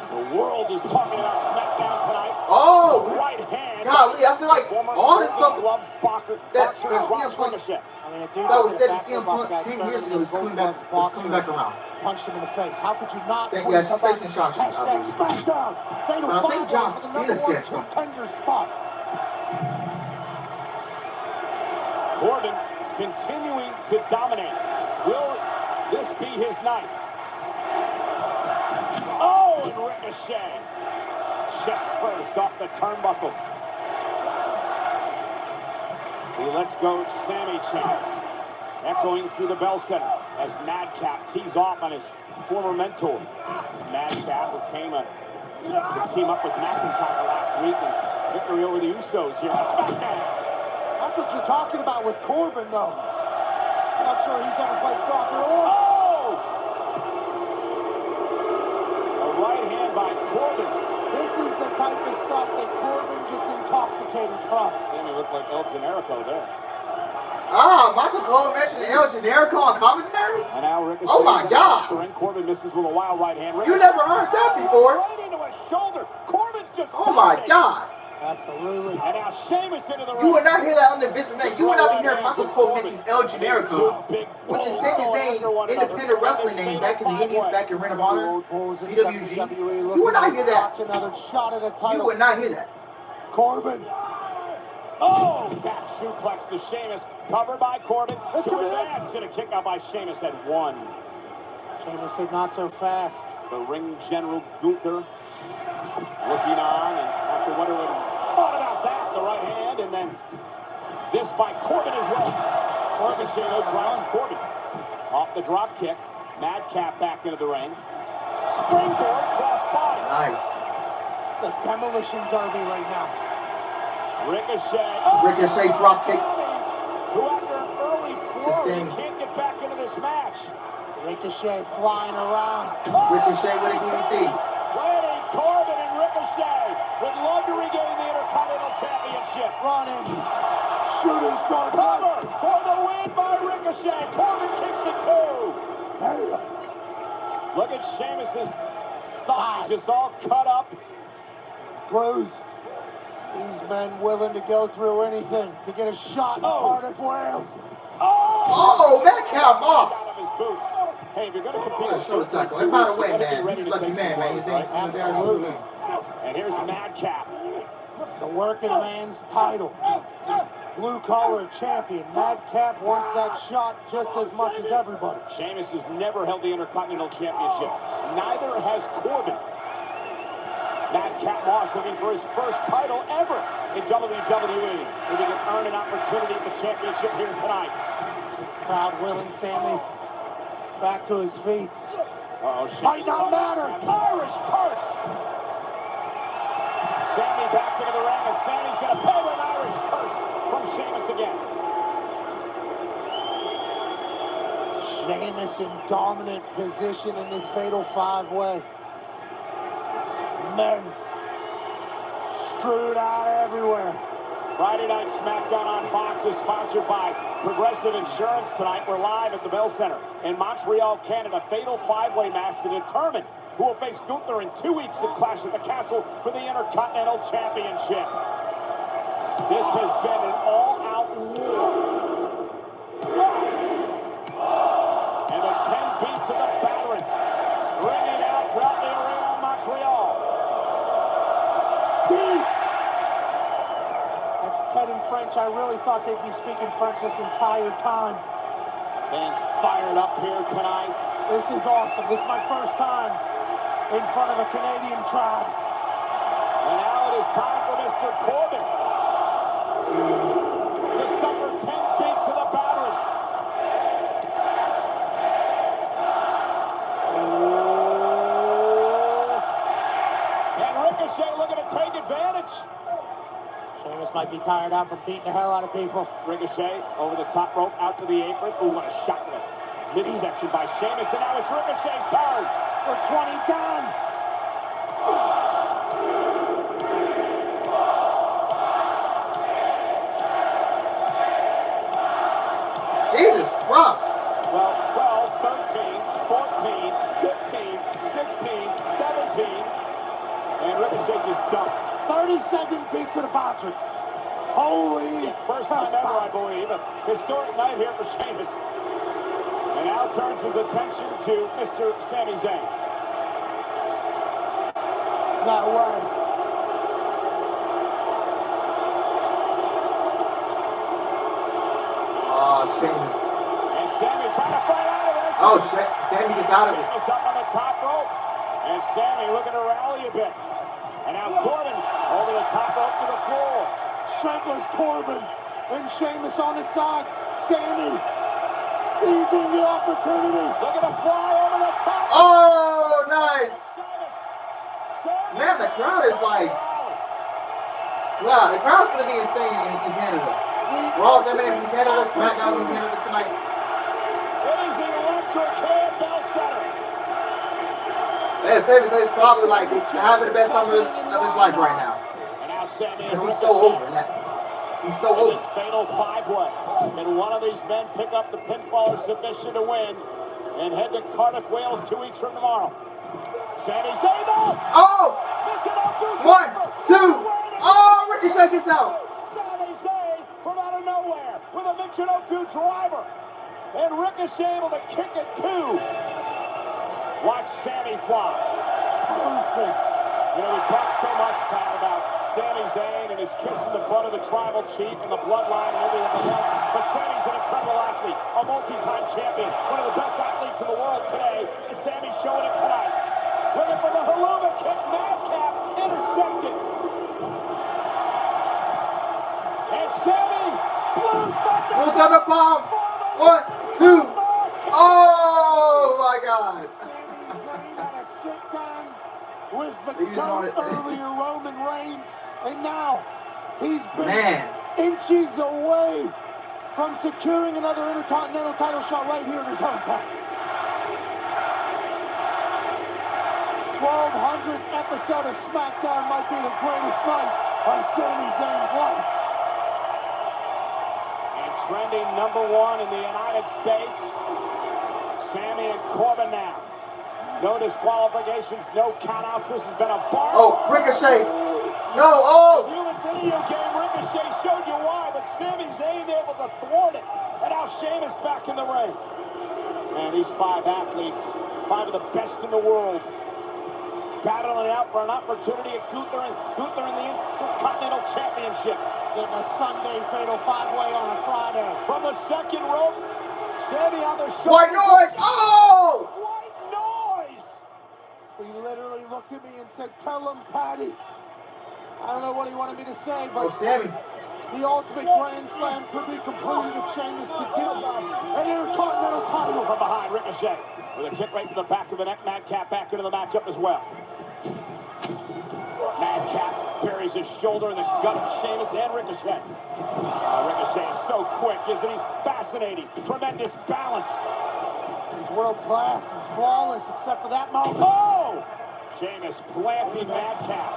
The world is talking about Smackdown tonight. Oh, right hand. Golly, I feel like all this stuff that CM Punk, that was said to CM Punk 10 years ago is coming back around. Punched him in the face. How could you not? Yeah, she's facing Shotzi. Smackdown. Fatal I think John Cena said something. Contender spot. Corbin continuing to dominate. Will this be his night? Oh, and Ricochet. Chest first off the turnbuckle. The Let's Go Sammy chants echoing through the Bell Center. as Madcap tees off on his former mentor. Madcap who came to team up with McIntyre last week and victory over the Usos here on Smackdown. That's what you're talking about with Corbin, though. I'm not sure he's ever played soccer or... Oh! A right hand by Corbin. This is the type of stuff that Corbin gets intoxicated from. Damn, he looked like El Generico there. Ah, Michael Cole mentioned El Generico on commentary? And now Ricochet. Oh my God! Corbin misses with a wild right hand. You never heard that before. Right into his shoulder. Corbin's just. Oh my God! Absolutely. And now Sheamus into the ring. You would not hear that on the Vince McMahon. You would not be hearing Michael Cole mention El Generico, which is Sami Zayn, independent wrestling name back in the Indies, back in Ring of Honor, PWG. You would not hear that. Another shot at a title. You would not hear that. Corbin. Oh, back suplex to Sheamus, covered by Corbin. Let's to advance, and a kick out by Sheamus at 1. Sheamus said not so fast. The ring general Gunther looking on, and after what would thought about that, the right hand, and then this by Corbin as well. Corbin drives Corbin off the drop kick. Madcap back into the ring. Springboard cross body. Nice. It's a demolition derby right now. Ricochet. Ricochet drop kick. Who after an early flurry can't get back into this match. Ricochet flying around. Ricochet with a DDT. Lady Corbin and Ricochet would love to regain the Intercontinental Championship. Running. Shooting star cover for the win by Ricochet. Corbin kicks it too. Look at Sheamus's thigh just all cut up. Bruised. These men willing to go through anything to get a shot in Heart of Wales. Oh, Madcap off. Out of his boots. Hey, if you're going to compete with shoulder tackle. And by the way, man, he's a lucky man, man. Absolutely. And here's Madcap. The working man's title. Blue collar champion. Madcap wants that shot just as much as everybody. Sheamus has never held the Intercontinental Championship. Neither has Corbin. Madcap Moss looking for his first title ever in WWE. If he can earn an opportunity at the championship here tonight. Crowd willing Sammy back to his feet. Might not matter. Irish curse. Sammy back into the ring, and Sammy's going to pay with an Irish curse from Sheamus again. Sheamus in dominant position in this fatal 5-way. Men strewed out everywhere. Friday Night Smackdown on Fox is sponsored by Progressive Insurance. Tonight we're live at the Bell Center in Montreal, Canada. Fatal 5-way match to determine who will face Gunther in 2 weeks at Clash at the Castle for the Intercontinental Championship. This has been an all-out war. And the 10 beats of the battering ringing out throughout the arena in Montreal. Beast! That's Ted in French. I really thought they'd be speaking French this entire time. Fans fired up here tonight. This is awesome. This is my first time in front of a Canadian crowd. And now it is time for Mr. Corbin to suffer 10 beats of the battering. And Ricochet looking to take advantage. Sheamus might be tired out from beating the hell out of people. Ricochet over the top rope, out to the apron. Ooh, what a shot to the midsection by Sheamus. And now it's Ricochet's turn. For 20 done. Jesus Christ. 12, 13, 14, 15, 16, 17. And Ricochet just dumped. 37 beats of the Patrick. Holy. First time ever, I believe. A historic night here for Sheamus. And now turns his attention to Mr. Sami Zayn. No way. Oh, Sheamus. And Sami trying to fight out of this. Oh, Sami gets out of it. Sheamus up on the top rope. And Sami looking to rally a bit. And now Corbin over the top rope to the floor. Shirtless Corbin and Sheamus on the side. Sami seizing the opportunity. Looking to fly over the top. Oh, nice. Man, the crowd is like, wow, the crowd's gonna be insane in Canada. Raw's emanating from Canada, Smackdown's in Canada tonight. It is the electric head bell setter. Yeah, Sammy says probably like having the best time of his life right now. And now Sammy Because he's so over in that. He's so over. This fatal five-way. Can one of these men pick up the pinfall or submission to win and head to Cardiff, Wales 2 weeks from tomorrow? Sami Zayn. Oh! 1, 2. Oh, Ricochet gets out. Sami Zayn from out of nowhere with a Michinoku driver. And Ricochet able to kick it too. Watch Sami fly. Perfect. You know, we talk so much, Pat, about Sami Zayn and his kissing the butt of the tribal chief and the bloodline and everything else. But Sami's an incredible athlete, a multi-time champion, one of the best athletes in the world today. And Sami's showing it tonight. Looking for the Helluva kick, Madcap intercepted. And Sami, Blue Thunder bomb. 1, 2. Oh my God. Sami Zayn had a sit down with the GOAT earlier, Roman Reigns, and now he's been inches away from securing another Intercontinental title shot right here in his hometown. 1200th episode of Smackdown might be the greatest night of Sami Zayn's life. And trending #1 in the United States, Sami and Corbin now. No disqualifications, no countouts. This has been a bar. Oh, Ricochet. No, oh. The human video game, Ricochet showed you why, but Sami Zayn able to thwart it. And now Sheamus back in the ring. And these 5 athletes, 5 of the best in the world, battling out for an opportunity at Gunther in the Intercontinental Championship. In a Sunday fatal 5-way on a Friday. From the second rope, Sami on the shoulder. White noise! Oh! White noise! He literally looked at me and said, "Tell him, Patty." I don't know what he wanted me to say, but Sami. The ultimate Grand Slam could be completed if Sheamus could get an Intercontinental title. From behind, Ricochet with a kick right to the back of the neck. Madcap back into the matchup as well. Madcap buries his shoulder in the gut of Sheamus and Ricochet. Ricochet is so quick, isn't he? Fascinating. Tremendous balance. He's world class. He's flawless, except for that moment. Oh! Sheamus planting Madcap.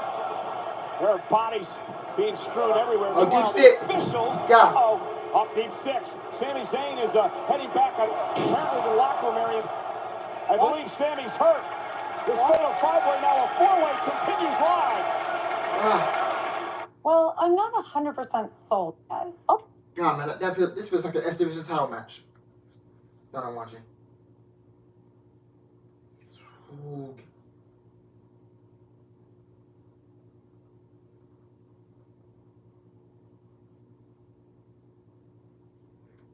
There are bodies being strewn everywhere. Oh, deep 6. Officials. Yeah. Oh, up deep 6. Sami Zayn is heading back apparently to the locker room area. I believe Sami's hurt. This fatal 5-way, now a 4-way, continues live. Well, I'm not 100% sold yet. Oh. God, man, this feels like an S Division title match that I'm watching. Ooh.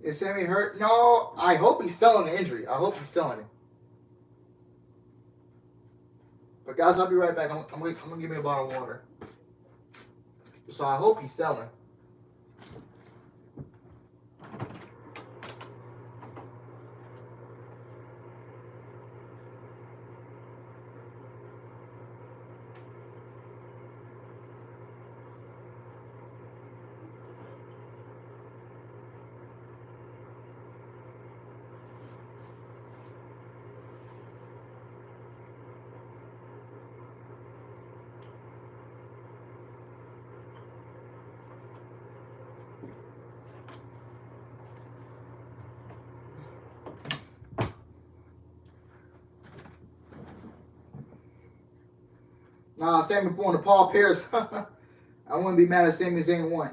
Is Sami hurt? No, I hope he's selling the injury. I hope he's selling it. But guys, I'll be right back. I'm gonna give me a bottle of water. So I hope he's selling. Nah, Sami pulling the Paul Pierce. I wouldn't be mad if Sami Zayn won.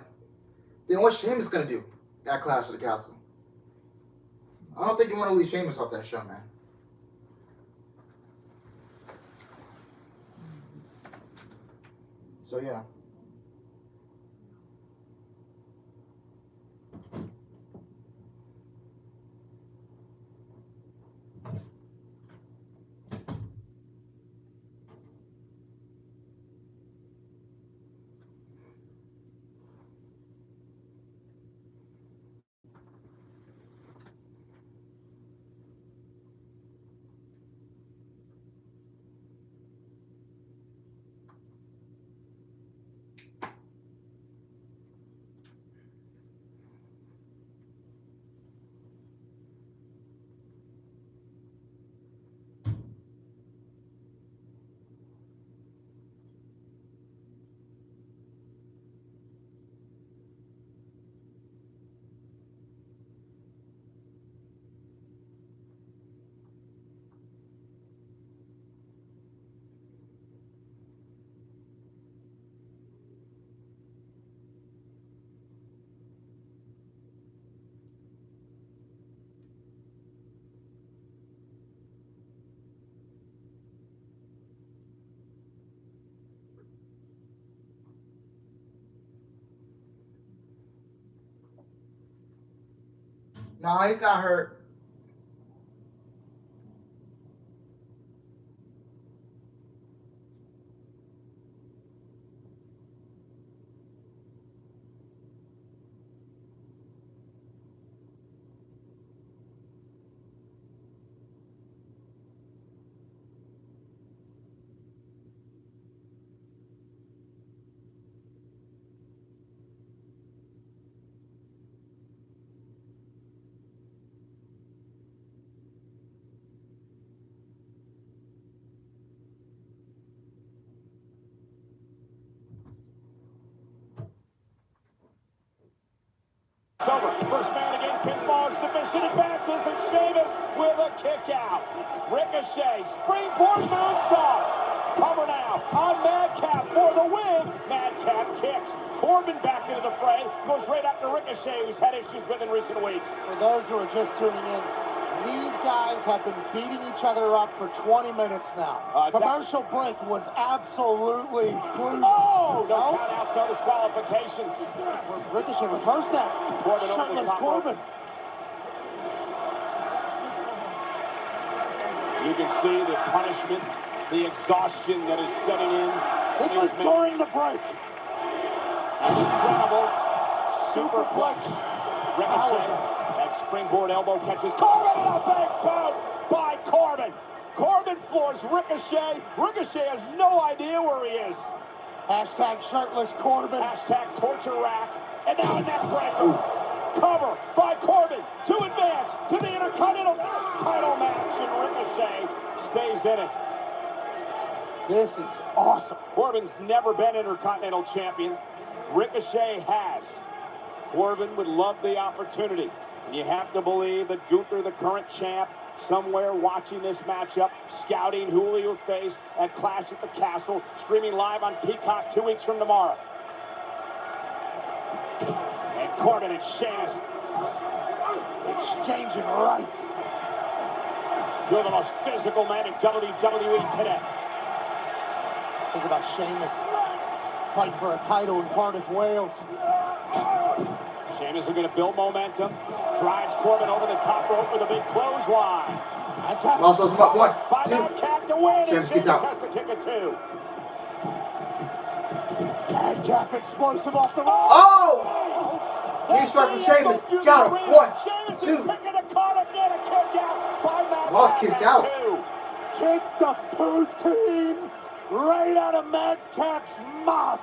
Then what's Sheamus gonna do at Clash of the Castle? I don't think you want to leave Sheamus off that show, man. So yeah. No, he's not hurt. It's over. First man again, pinfall submission advances, and Sheamus with a kick out. Ricochet, springboard moonsault. Cover now on Madcap for the win. Madcap kicks. Corbin back into the fray. Goes right after Ricochet, who's had issues with in recent weeks. For those who are just tuning in, these guys have been beating each other up for 20 minutes now. Commercial break was absolutely brutal. Oh, no countouts, no disqualifications. Ricochet reversed that. Corbin over the Shirtless top Corbin. You can see the punishment, the exhaustion that is setting in. This was during the break. An incredible superplex. Ricochet. That springboard elbow catches Corbin, and a big boot by Corbin. Corbin floors Ricochet. Ricochet has no idea where he is. Hashtag shirtless Corbin. Hashtag torture rack. And now a neck breaker. Cover by Corbin to advance to the Intercontinental title match. And Ricochet stays in it. This is awesome. Corbin's never been Intercontinental Champion. Ricochet has. Corbin would love the opportunity. And you have to believe that Gunther, the current champ, somewhere watching this matchup, scouting who he will face at Clash at the Castle, streaming live on Peacock 2 weeks from tomorrow. And Corbin and Sheamus exchanging rights. Two of the most physical men in WWE today. Think about Sheamus fighting for a title in Cardiff, Wales. Sheamus is going to build momentum. Drives Corbin over the top rope with a big clothesline. Also, it's about 1, By 2. Madcap to win, Sheamus and gets out. has to kick it too. Madcap explosive off the rope. Oh! Knee strike from Sheamus. Got him. 1, Sheamus 2. is picking a Cardiff and a kick out by Madcap. Lost kicks out. Kick the poutine right out of Madcap's mouth.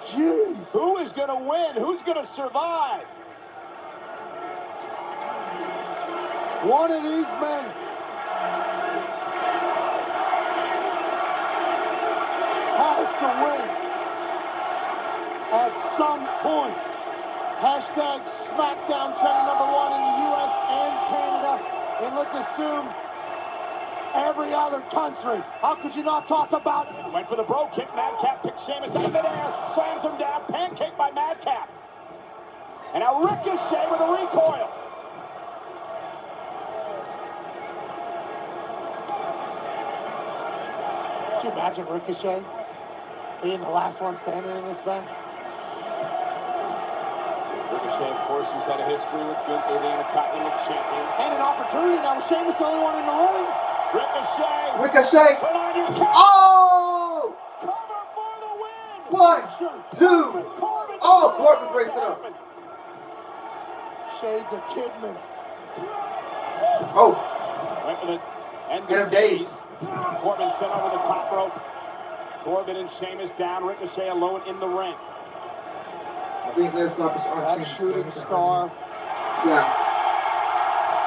Jeez. Who is going to win? Who's going to survive? One of these men has to win at some point. Hashtag Smackdown trending #1 in the US and Canada. And let's assume every other country. How could you not talk about it? Went for the bro kick. Madcap picks Sheamus out of midair, slams him down, pancake by Madcap. And now Ricochet with a recoil. Could you imagine Ricochet being the last one standing in this match? Ricochet, of course, who's had a history with Gunther, the Intercontinental Champion. And an opportunity now with Sheamus the only one in the ring. Ricochet. Ricochet. Put on your cap. Oh! Cover for the win. 1, 2. Oh, Corbin breaks it up. Shades of Kidman. Oh. Went with it. End Get him of dazed. Corbin sent over the top rope. Corbin and Sheamus down. Ricochet alone in the ring. I think let's stop his arm. That shooting star. Yeah.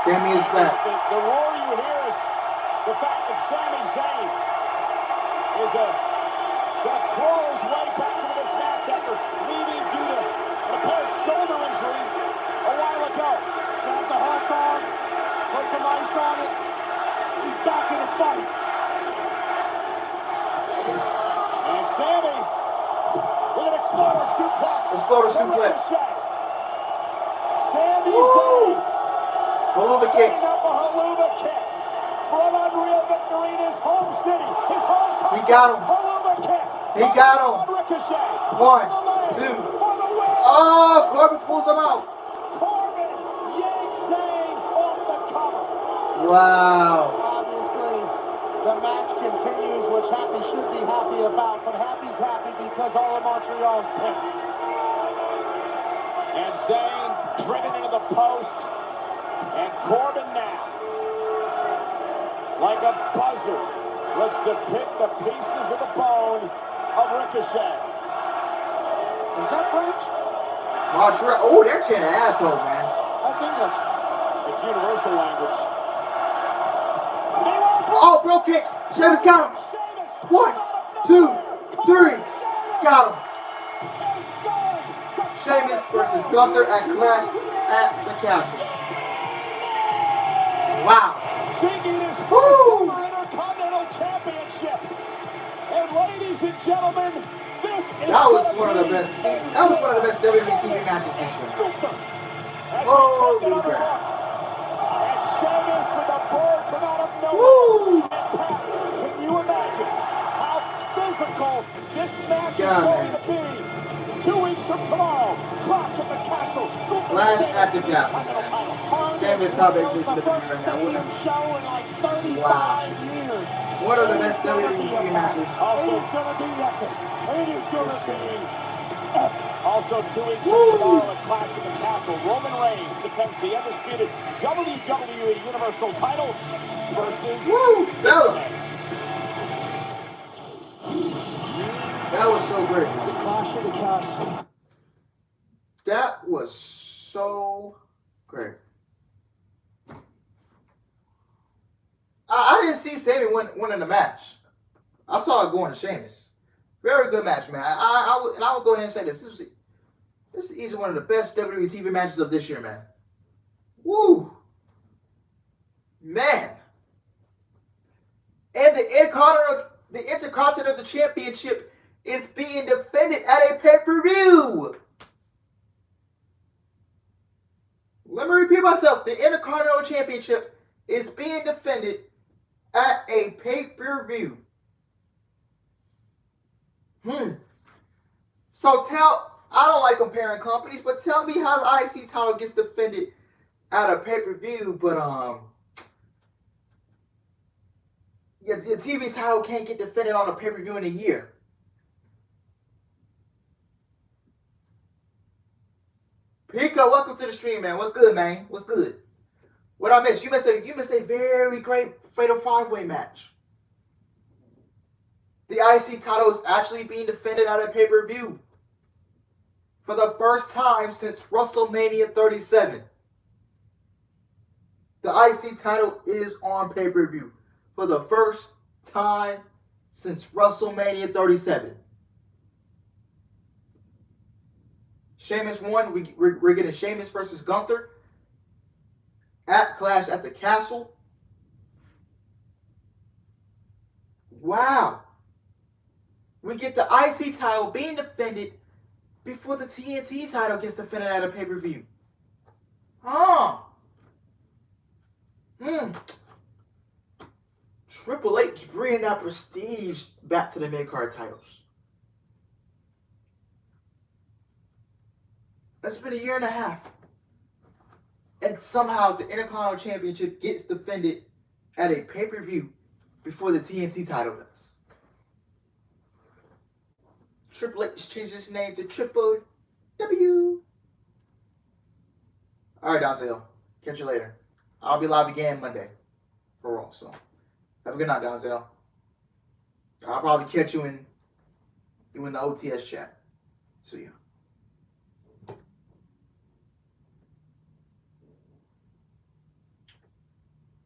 Sami is back. The roar you hear is the fact that Sami Zayn is going to crawl his way back into this match after leaving due to an apparent shoulder injury a while ago. Grab the hot dog, put some ice on it. He's back in the fight. And Sami with an exploder suplex. Exploder suplex. Sami Zayn. Haluva kick. Up a haluva kick for an unreal victory in his home city, his home country. He got him. Haluva kick. He got him. Ricochet. 1, 2. For the win. Oh, Corbin pulls him out. Corbin Wow. Obviously, the match continues, which Happy should be happy about, but Happy's happy because all of Montreal's pissed. And Zayn driven into the post. And Corbin now, like a buzzard, looks to pick the pieces of the bone of Ricochet. Is that French? Montreal. Oh, they're chanting asshole, man. That's English. It's universal language. Oh, bro kick. Sheamus got him. 1, 2, 3. Got him. Sheamus versus Gunther at Clash at the Castle. Wow. Seeking his first ever Intercontinental Championship. And ladies and gentlemen, this is that was one of the best. That was one of the best WWE TV matches this year. Holy crap! And Sheamus with a bird from out of nowhere. Woo! Can you imagine how physical this match is going to be? 2 weeks from tomorrow, Clash at the Castle. Clash at the Castle, man. Same topic this should have been right now. Show in like 35 years. One of the best WWE TV matches. Also, it's going to be epic. It is going to be epic. Also, 2 weeks from tomorrow at Clash at the Castle, Roman Reigns defends the undisputed WWE Universal title versus... Woo, fella! That was so great. The Clash of the Castle. That was so great. I didn't see Sami winning the match. I saw it going to Sheamus. Very good match, man. I would go ahead and say this. This is easily one of the best WWE TV matches of this year, man. Woo! Man. And the Intercontinental Championship is being defended at a pay-per-view. Let me repeat myself. The Intercontinental Championship is being defended at a pay-per-view. So I don't like comparing companies, but tell me how the IC title gets defended at a pay-per-view, but yeah, the TV title can't get defended on a pay-per-view in a year. Pico, welcome to the stream, man. What's good, man? What's good? What I missed? You missed a very great Fatal 5-Way match. The IC title is actually being defended at a pay-per-view for the first time since WrestleMania 37. The IC title is on pay-per-view for the first time since WrestleMania 37. Sheamus won. We're getting Sheamus versus Gunther at Clash at the Castle. Wow. We get the IC title being defended before the TNT title gets defended at a pay-per-view. Triple H bringing that prestige back to the mid-card titles. It's been a year and a half. And somehow the Intercontinental Championship gets defended at a pay-per-view before the TNT title does. Triple H changed his name to Triple W. All right, Donzel. Catch you later. I'll be live again Monday for Raw. So have a good night, Donzel. I'll probably catch you in the OTS chat. See you.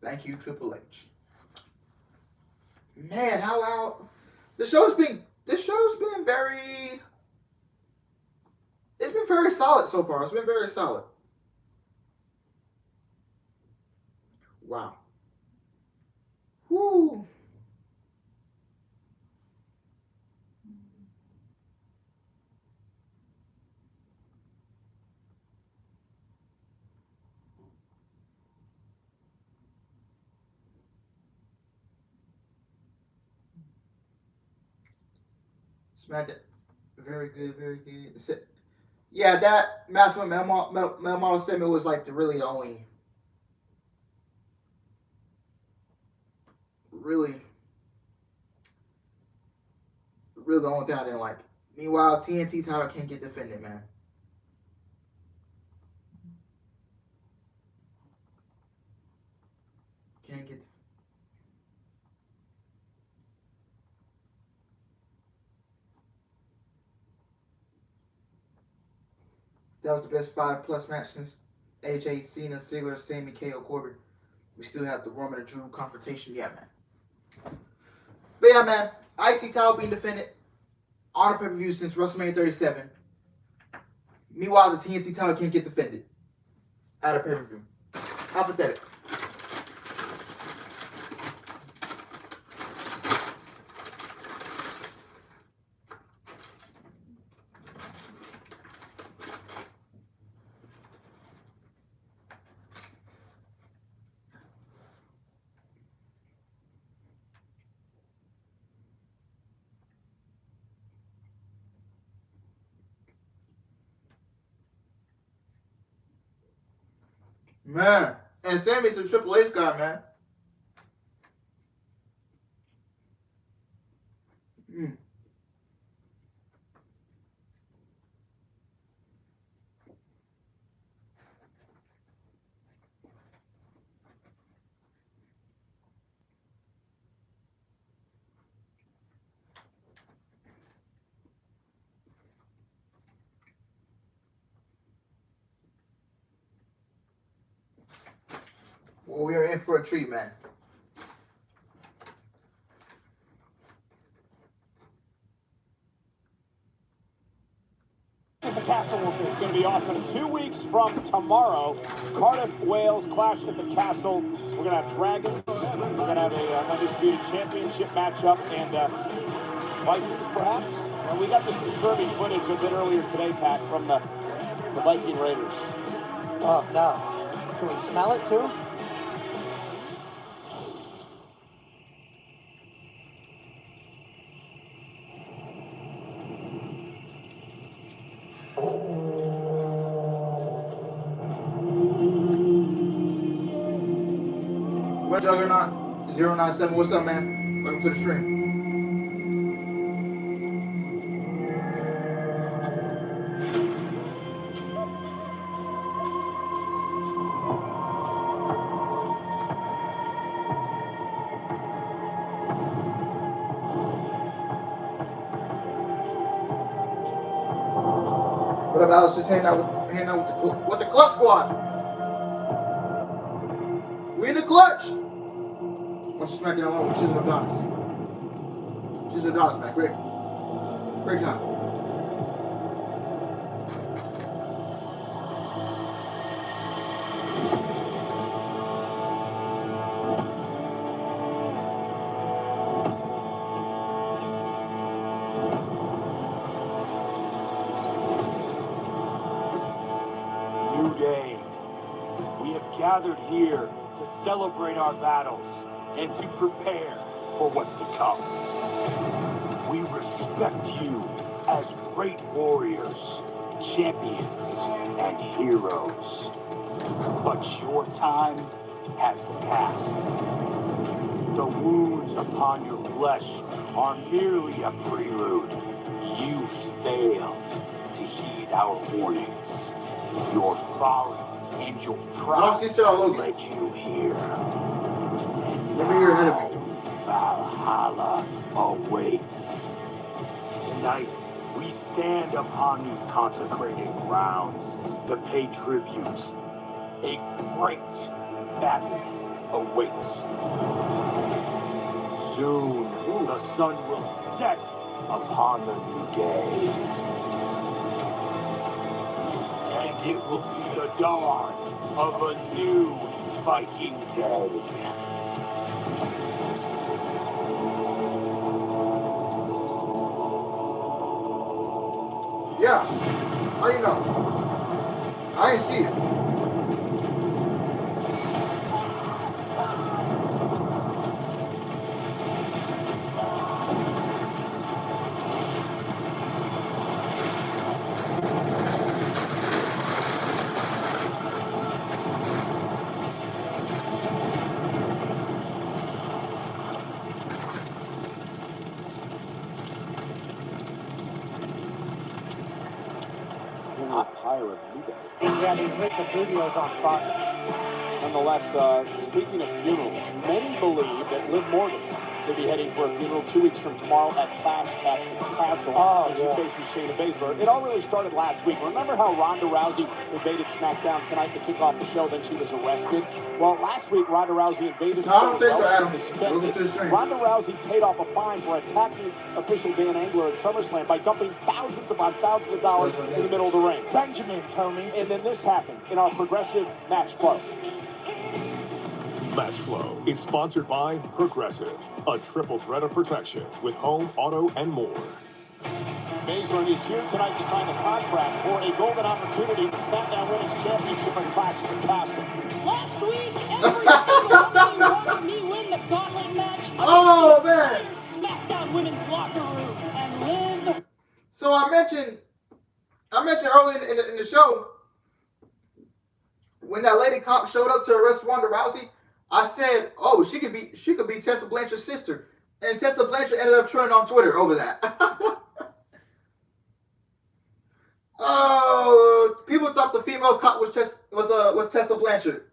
Thank you, Triple H. Man, how this show's been very, it's been very solid so far. It's been very solid. Wow. Whoo. Smackdown. Very good, very good. Yeah, that Maximum Male Model segment was like the really only really the only thing I didn't like. Meanwhile, TNT title can't get defended, man. Can't get. That was the best 5+ match since AJ, Cena, Ziggler, Sami, KO, Corbin. We still have the Roman and Drew confrontation. Yeah, man. But yeah, man. IC title being defended on a pay-per-view since WrestleMania 37. Meanwhile, the TNT title can't get defended at a pay-per-view. How pathetic. Man, and Sammy's a Triple H guy, man. Well, we are in for a treat, man. At the Castle will be going to be awesome. 2 weeks from tomorrow, Cardiff, Wales, clash at the Castle. We're going to have Dragons. We're going to have a undisputed championship matchup and Vikings, perhaps. And we got this disturbing footage a bit earlier today, Pat, from the Viking Raiders. Oh, no. Can we smell it, too? What Juggernaut 097? What's up, man? Welcome to the stream. What about us just hanging out with the Clutch Squad? We in the clutch. Watch the Smackdown alone with Shiz Adonis. Shiz Adonis, man. Great time. New day. We have gathered here to celebrate our battles and to prepare for what's to come. We respect you as great warriors, champions, and heroes. But your time has passed. The wounds upon your flesh are merely a prelude. You failed to heed our warnings. Your folly and your pride led you here. Let me hear ahead of me. Valhalla awaits. Tonight, we stand upon these consecrated grounds to pay tribute. A great battle awaits. Soon, the sun will set upon the new day. And it will be the dawn of a new Viking day. Yeah. How you know? I ain't see it. a pyre of New Day. Yeah, they lit the videos on fire. Nonetheless, speaking of funerals, many believe that Liv Morgan could be heading for a funeral 2 weeks from tomorrow at Clash at the Castle. She's facing Shayna Baszler. It all really started last week. Remember how Ronda Rousey invaded Smackdown tonight to kick off the show, then she was arrested? Well, last week, Ronda Rousey invaded the show as well. She was suspended. Ronda Rousey paid off a fine for attacking official Dan Angler at SummerSlam by dumping thousands upon thousands of dollars in the middle of the ring. Benjamin, tell me. And then this happened in our progressive match flow. Match Flow is sponsored by Progressive, a triple threat of protection with home, auto, and more. Baszler is here tonight to sign a contract for a golden opportunity in the Smackdown Women's Championship and Clash at the Castle. Last week, every single one watched me win the gauntlet match against Oh, the man. entire SmackDown Women's locker room and live. So I mentioned earlier in the show when that lady cop showed up to arrest Ronda Rousey. I said, "Oh, she could be Tessa Blanchard's sister," and Tessa Blanchard ended up trending on Twitter over that. Oh, people thought the female cop was Tessa Blanchard.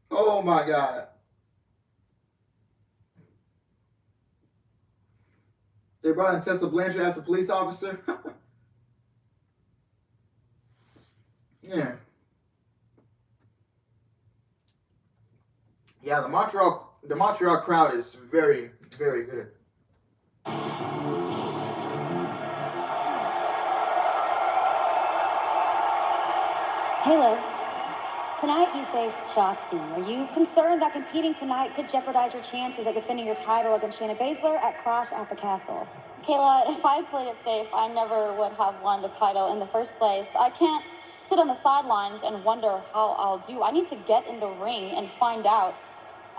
Oh my God! They brought in Tessa Blanchard as a police officer. Yeah. Yeah, the Montreal crowd is very, very good. Hey, Liv. Tonight you face Shotzi. Are you concerned that competing tonight could jeopardize your chances at defending your title against Shayna Baszler at Clash at the Castle? Kayla, if I played it safe, I never would have won the title in the first place. I can't sit on the sidelines and wonder how I'll do. I need to get in the ring and find out.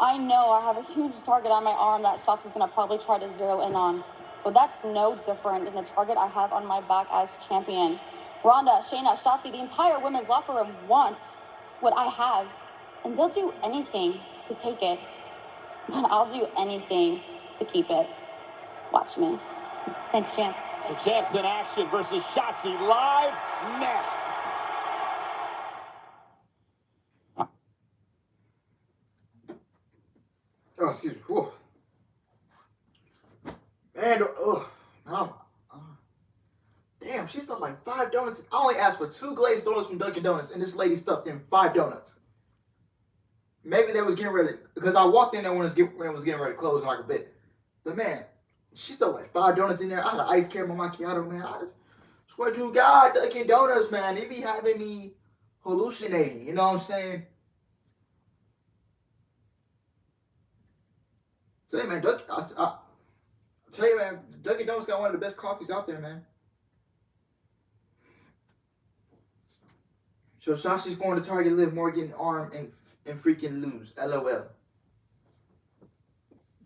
I know I have a huge target on my arm that Shotzi's gonna probably try to zero in on, but that's no different than the target I have on my back as champion. Ronda, Shayna, Shotzi, the entire women's locker room wants what I have, and they'll do anything to take it, but I'll do anything to keep it. Watch me. Thanks, champ. The champ's in action versus Shotzi live next. Oh, excuse me. Whew. Man, damn, she stuffed like 5 donuts. I only asked for 2 glazed donuts from Dunkin' Donuts, and this lady stuffed in 5 donuts. Maybe they was getting ready, because I walked in there when it was getting ready to close in like a bit. But man, she stuffed like 5 donuts in there. I had an ice caramel macchiato, man. I swear to God, Dunkin' Donuts, man, they be having me hallucinating. You know what I'm saying? So, hey, man, I'll tell you, man, Dunkin' Donuts got one of the best coffees out there, man. So, Shotzi's going to target Liv Morgan arm and freaking lose. LOL.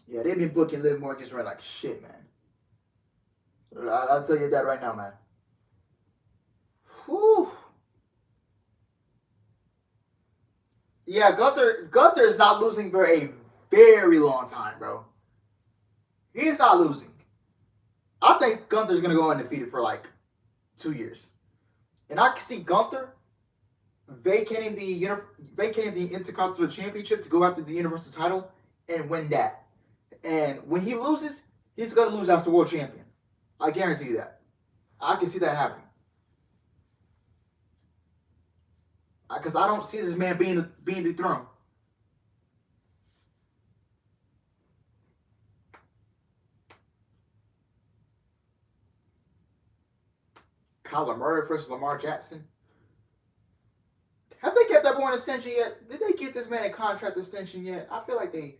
Yeah, they've been booking Liv Morgan's run like shit, man. I'll tell you that right now, man. Whew. Yeah, Gunther is not losing for a very long time, bro. He's not losing. I think Gunther's going to go undefeated for like 2 years. And I can see Gunther vacating the Intercontinental Championship to go after the Universal title and win that. And when he loses, he's going to lose as the world champion. I guarantee you that. I can see that happening. Because I don't see this man being dethroned. Kyler Murray versus Lamar Jackson. Have they kept that boy an extension yet? Did they get this man a contract extension yet? I feel like they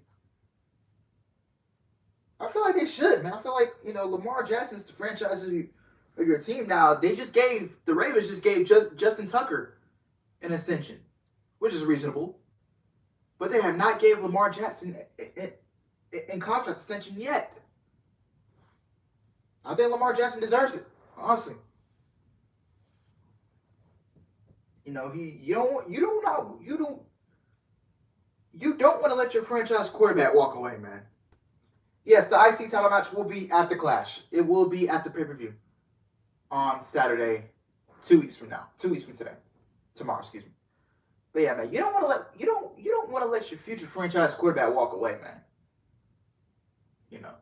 should, man. I feel like, Lamar Jackson's the franchise of your team now. The Ravens just gave Justin Tucker an extension, which is reasonable. But they have not gave Lamar Jackson a contract extension yet. I think Lamar Jackson deserves it, honestly. You don't want to let your franchise quarterback walk away, man. Yes, the IC title match will be at the Clash. It will be at the pay-per-view on Saturday, 2 weeks from now. 2 weeks from today. Tomorrow, excuse me. But yeah, man, you don't want to let your future franchise quarterback walk away, man. You know.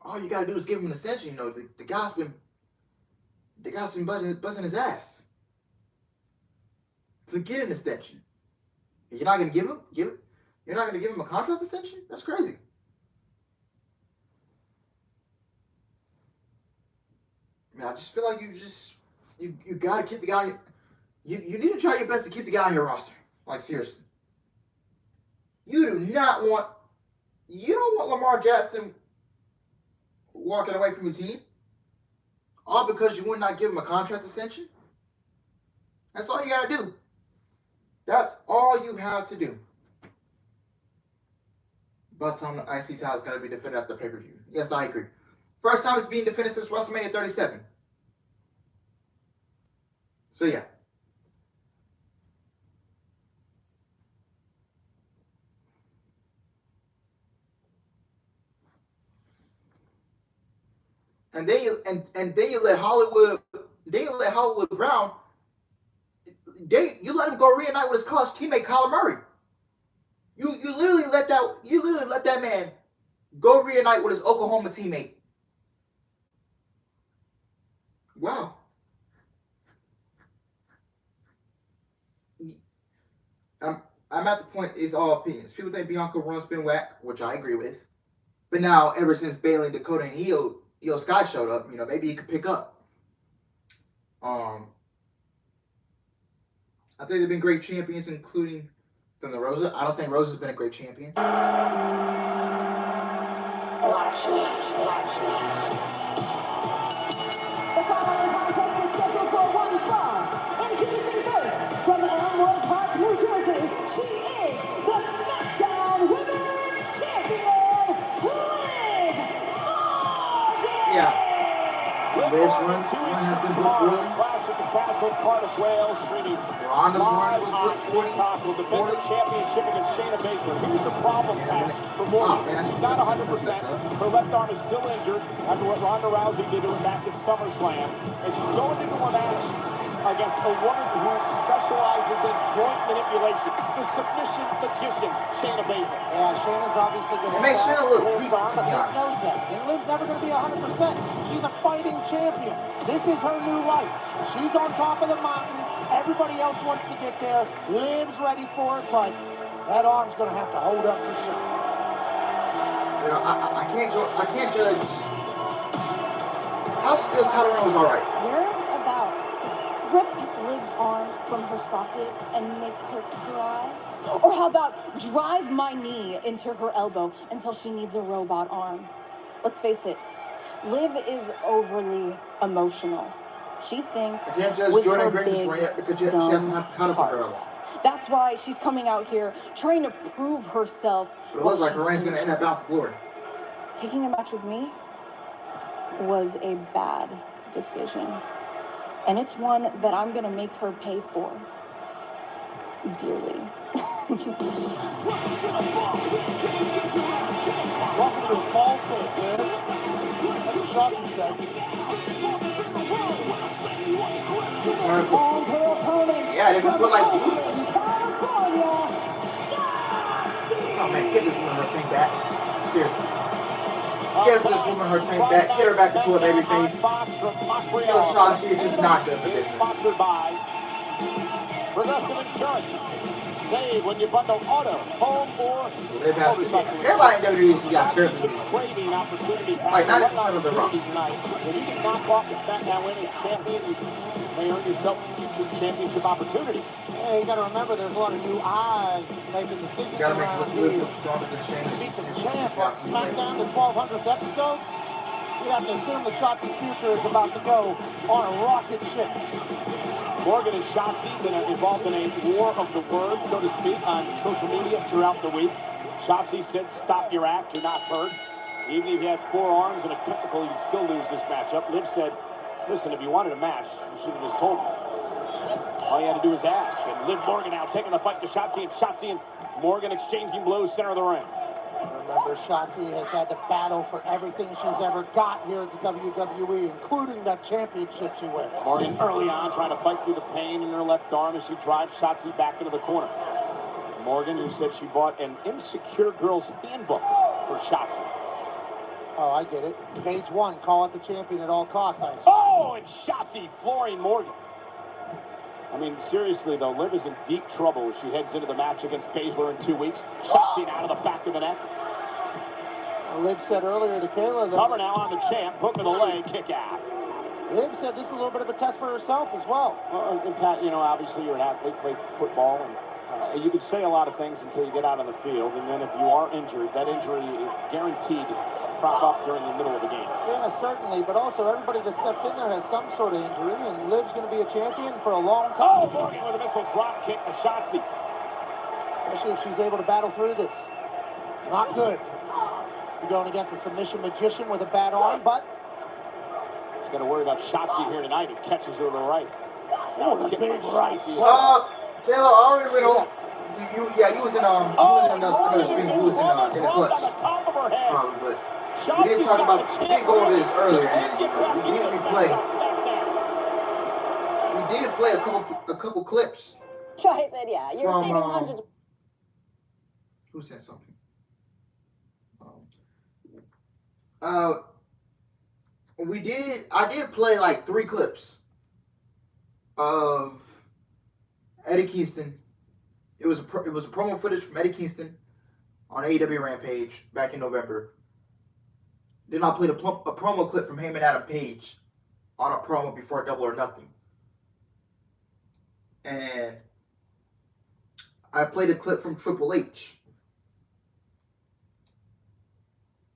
All you gotta do is give him an extension. You know, the guy's been buzzing his ass to get an extension. You're not gonna give him You're not gonna give him a contract extension? That's crazy. I mean, I just feel like you gotta keep the guy. You need to try your best to keep the guy on your roster. Like, seriously. You don't want Lamar Jackson walking away from your team, all because you would not give him a contract extension. That's all you gotta do. That's all you have to do. But the IC title is gonna be defended at the pay-per-view. Yes, I agree. First time it's being defended since WrestleMania 37. So yeah. And then you let Hollywood Brown. You let him go reunite with his college teammate Kyler Murray. You literally let that man go reunite with his Oklahoma teammate. Wow. I'm at the point, it's all opinions. People think Bianca runs been whack, which I agree with. But now, ever since Bayley, Dakota, and Io Sky showed up, you know, maybe he could pick up. I think they've been great champions, including Thunder Rosa. I don't think Rosa's been a great champion. The following contest is scheduled for one fall. Introducing first, from Elmwood Park, New Jersey, she is the Smackdown Women's Champion, Liv Morgan! Yeah. Liv's run has been booked early. Clash at the Castle, part of Wales, streaming Ronda's run was on booked Peacock will defend her championship against Shayna Baszler. Here's the problem, Pat, for Morgan. She's not 100%. Her left arm is still injured after what Ronda Rousey did to her back at SummerSlam. And she's going into a match against a woman who specializes in joint manipulation. The submission magician, Shayna Baszler. Yeah, Shayna's obviously going to make Shayna look Liv's weak, arm, to but be Liv honest. knows that. And Liv's never going to be 100%. She's a fighting champion. This is her new life. She's on top of the mountain. Everybody else wants to get there. Liv's ready for it, but that arm's going to have to hold up for sure. You know, I can't judge. Tasha Steele's title run was all right. You're about rip Liv's arm from her socket and make her cry? Or how about drive my knee into her elbow until she needs a robot arm? Let's face it, Liv is overly emotional. She thinks I can't judge with Jordan her Grace's big, run yet because she dumb hasn't had a ton of heart. girls. That's why she's coming out here trying to prove herself. But it looks like her reign's going to end up out for glory. Taking a match with me was a bad decision. And it's one that I'm going to make her pay for dearly. Welcome to the fall pit, Liv. That's what Shotzi said. And her opponent, Yeah, they can put like from Lucy's. California, Oh man, give this woman her tank back. Seriously. Give this woman her tank back. Get her back into a baby face. Yo, Shotzi is just not good for business. Sponsored by Progressive Insurance. Save when you bundle auto, home, or Liv has to. motorcycle. Everybody in WWE got terrible. Craving an opportunity. Like 90% of the roster. Tonight. If you can knock off the SmackDown Women's Champion, you may earn yourself a future championship opportunity. Hey, you got to remember, there's a lot of new eyes making decisions You gotta around make Liv here. look stronger than Shane. To beat the champ on SmackDown, the 1200th episode, we'd have to assume that Shotzi's future is about to go on a rocket ship. Morgan and Shotzi been involved in a war of the words, so to speak, on social media throughout the week. Shotzi said, "Stop your act, you're not hurt. Even if you had 4 arms and a tentacle, you'd still lose this matchup." Liv said, "Listen, if you wanted a match, you should have just told me. All you had to do was ask." And Liv Morgan now taking the fight to Shotzi, and Shotzi and Morgan exchanging blows center of the ring. Remember, Shotzi has had to battle for everything she's ever got here at the WWE, including that championship she wears. Morgan early on trying to fight through the pain in her left arm as she drives Shotzi back into the corner. Morgan, who said she bought an Insecure Girls handbook for Shotzi. Oh, I get it. Page 1, call out the champion at all costs, I assume. Oh, and Shotzi flooring Morgan. I mean, seriously, though, Liv is in deep trouble as she heads into the match against Baszler in 2 weeks. Shotzi out of the back of the neck. Liv said earlier to Kayla that... Cover now on the champ. Hook of the leg, kick out. Liv said this is a little bit of a test for herself as well. Well, and Pat, you know, obviously you're an athlete, played football, and you can say a lot of things until you get out on the field, and then if you are injured, that injury is guaranteed to prop up during the middle of the game. Yeah, certainly, but also everybody that steps in there has some sort of injury, and Liv's going to be a champion for a long time. Oh, Morgan with a missile drop kick to Shotzi. Especially if she's able to battle through this. It's not good. You're going against a submission magician with a bad arm, but... She's got to worry about Shotzi here tonight, who catches her to the right. Oh, the big right. Taylor, I already read over. You was in another stream. You was in the clutch. Probably, but we didn't talk about. We didn't go over this earlier, and we did play a couple clips. Sure, I said yeah. You're taking hundreds. Who said something? I did play like 3 clips of Eddie Kingston. It was a promo footage from Eddie Kingston on AEW Rampage back in November. Then I played a promo clip from him and Adam Page on a promo before Double or Nothing. And I played a clip from Triple H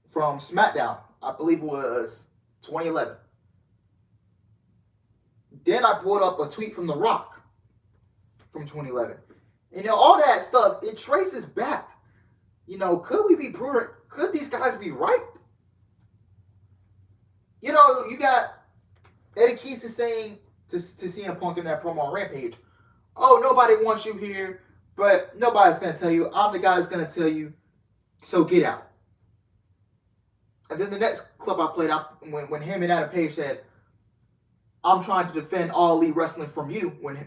from Smackdown. I believe it was 2011. Then I pulled up a tweet from The Rock from 2011. And you know, all that stuff, it traces back. You know, could we be prudent? Could these guys be right? You know, you got Eddie Kingston saying to CM Punk in that promo on Rampage, oh, nobody wants you here, but nobody's going to tell you. I'm the guy that's going to tell you, so get out. And then the next clip I played out when him and Adam Page said, I'm trying to defend All Elite Wrestling from you when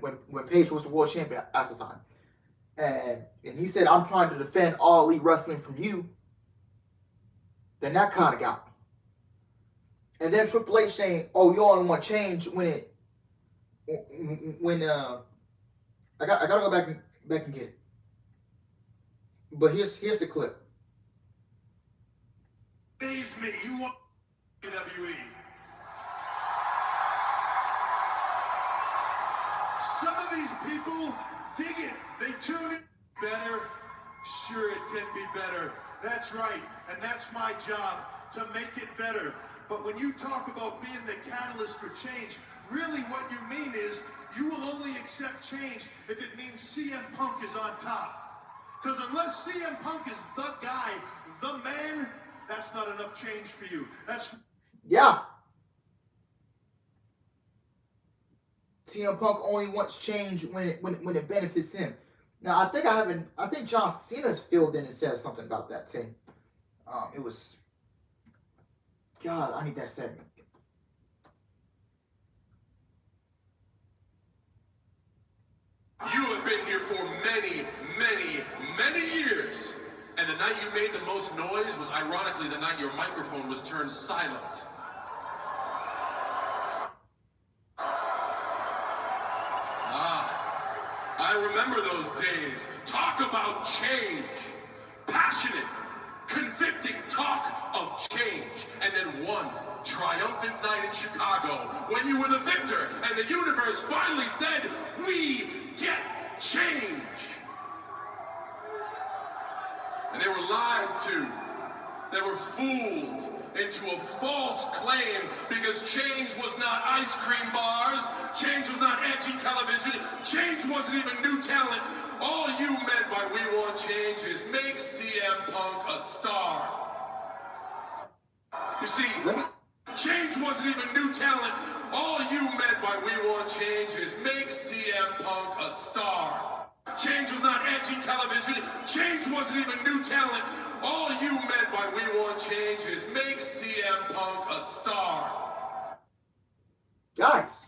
Page was the world champion at the time. And he said, I'm trying to defend All Elite Wrestling from you. Then that kind of got me. And then Triple H saying, oh, you only want change when I gotta go back and get it. But here's the clip. Save me, you want WWE. Some of these people dig it. They tune in. Better? Sure, it can be better. That's right, and that's my job, to make it better. But when you talk about being the catalyst for change, really what you mean is you will only accept change if it means CM Punk is on top. Because unless CM Punk is the guy, the man, that's not enough change for you. Yeah. CM Punk only wants change when it benefits him. Now I think John Cena's filled in and said something about that thing. It was, God, I need that segment. You have been here for many, many, many years. And the night you made the most noise was ironically the night your microphone was turned silent. I remember those days. Talk about change. Passionate, convicting talk of change. And then one triumphant night in Chicago when you were the victor and the universe finally said, we get change. And they were lied to. They were fooled into a false claim because change was not ice cream bars, change was not edgy television, change wasn't even new talent. All you meant by we want change is make CM Punk a star. You see, change wasn't even new talent. All you meant by we want change is make CM Punk a star. Change was not edgy television, change wasn't even new talent. All you meant by we want change is make CM Punk a star. Guys.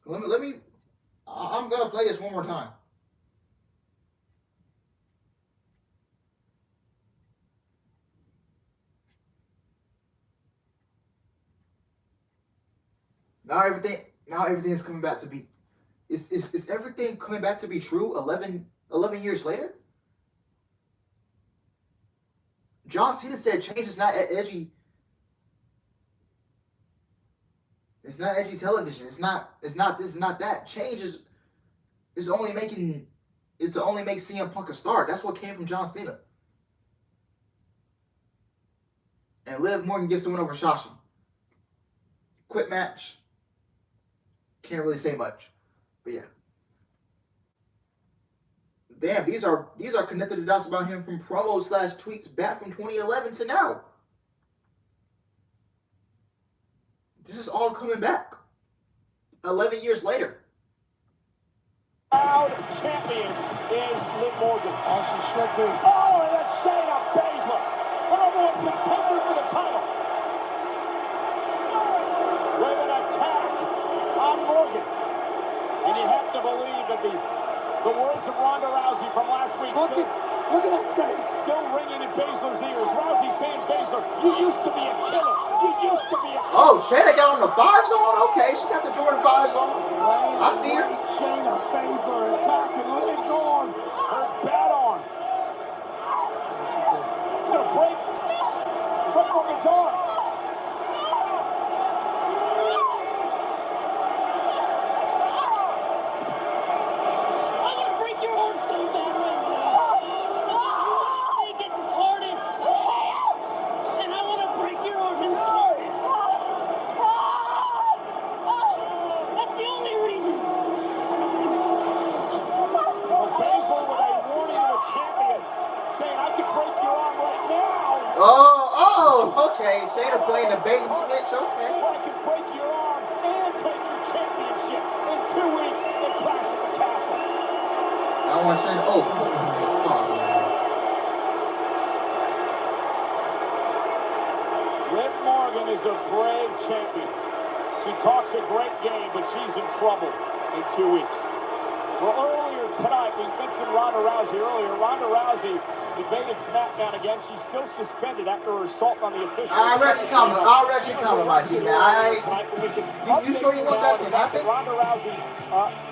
Let me, I'm going to play this one more time. Now everything is coming back to be, is everything coming back to be true 11 years later? John Cena said change is not edgy. It's not edgy television. It's not this, it's not that. Change is to only make CM Punk a star. That's what came from John Cena. And Liv Morgan gets the win over Shashi. Quick match. Can't really say much. But yeah. Damn, these are connected to dots about him from promos / tweets back from 2011 to now. This is all coming back 11 years later. Proud champion is Liv Morgan. As she should be. Oh, and that's Shayna Baszler, the number one contender for the title. With an attack on Morgan. And you have to believe that the words of Ronda Rousey from last week look at that face. Still ringing in Baszler's ears. Rousey saying, Baszler, you used to be a killer. You used to be a killer. Oh, Shayna got on the 5s on? Okay, she got the Jordan 5s on. I see her. Shayna Baszler attacking Liv's arm. Her bad arm. It's going to break Morgan's arm. Okay, Shayna playing the bait and switch, okay. I can break your arm and take your championship in 2 weeks and Clash at the Castle. I want Shayna, Liv Morgan is a brave champion. She talks a great game, but she's in trouble in 2 weeks. Well, earlier tonight, we mentioned Ronda Rousey earlier. Ronda Rousey evaded Smackdown again. She's still suspended after her assault on the official. I'll let you comment, my G, man. You sure you want that to happen? Ronda Rousey,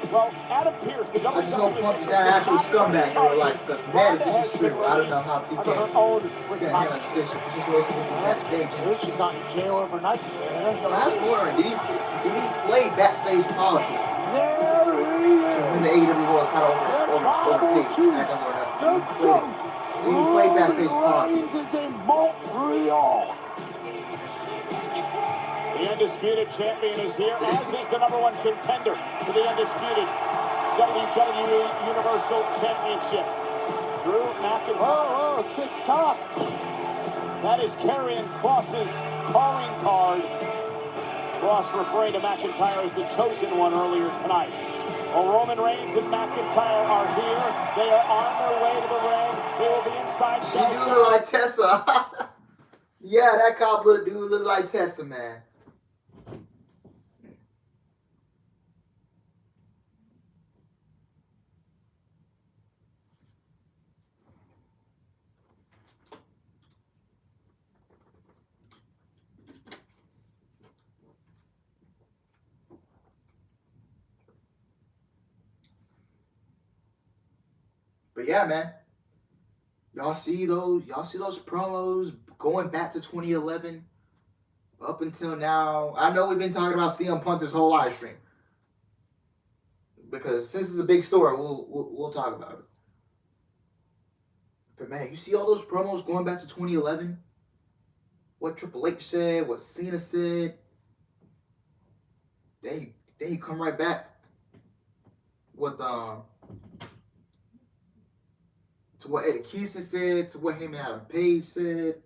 well, Adam Pearce, the I just don't punch that actual scumbag in real life, because man, if this is true, I don't know how TK is going to handle the situation with him backstage. She's not in jail overnight. No, I was wondering, did he play backstage politics? There he is. To win the AEW World title over Page. Did he play backstage politics? Is in Montreal. The undisputed champion is here, as is the #1 contender for the undisputed WWE Universal Championship. Drew McIntyre. Oh, tick-tock. That is Karrion Kross's calling card. Kross referring to McIntyre as the chosen one earlier tonight. Well, Roman Reigns and McIntyre are here. They are on their way to the ring. They will be inside. She do look like Tessa. Yeah, that cop do look like Tessa, man. But yeah, man. Y'all see those promos going back to 2011 up until now. I know we've been talking about CM Punk this whole live stream. Because since it's a big story, we'll talk about it. But man, you see all those promos going back to 2011? What Triple H said, what Cena said. Then you come right back with to what Eddie Kingston said, to what him and Adam Page said.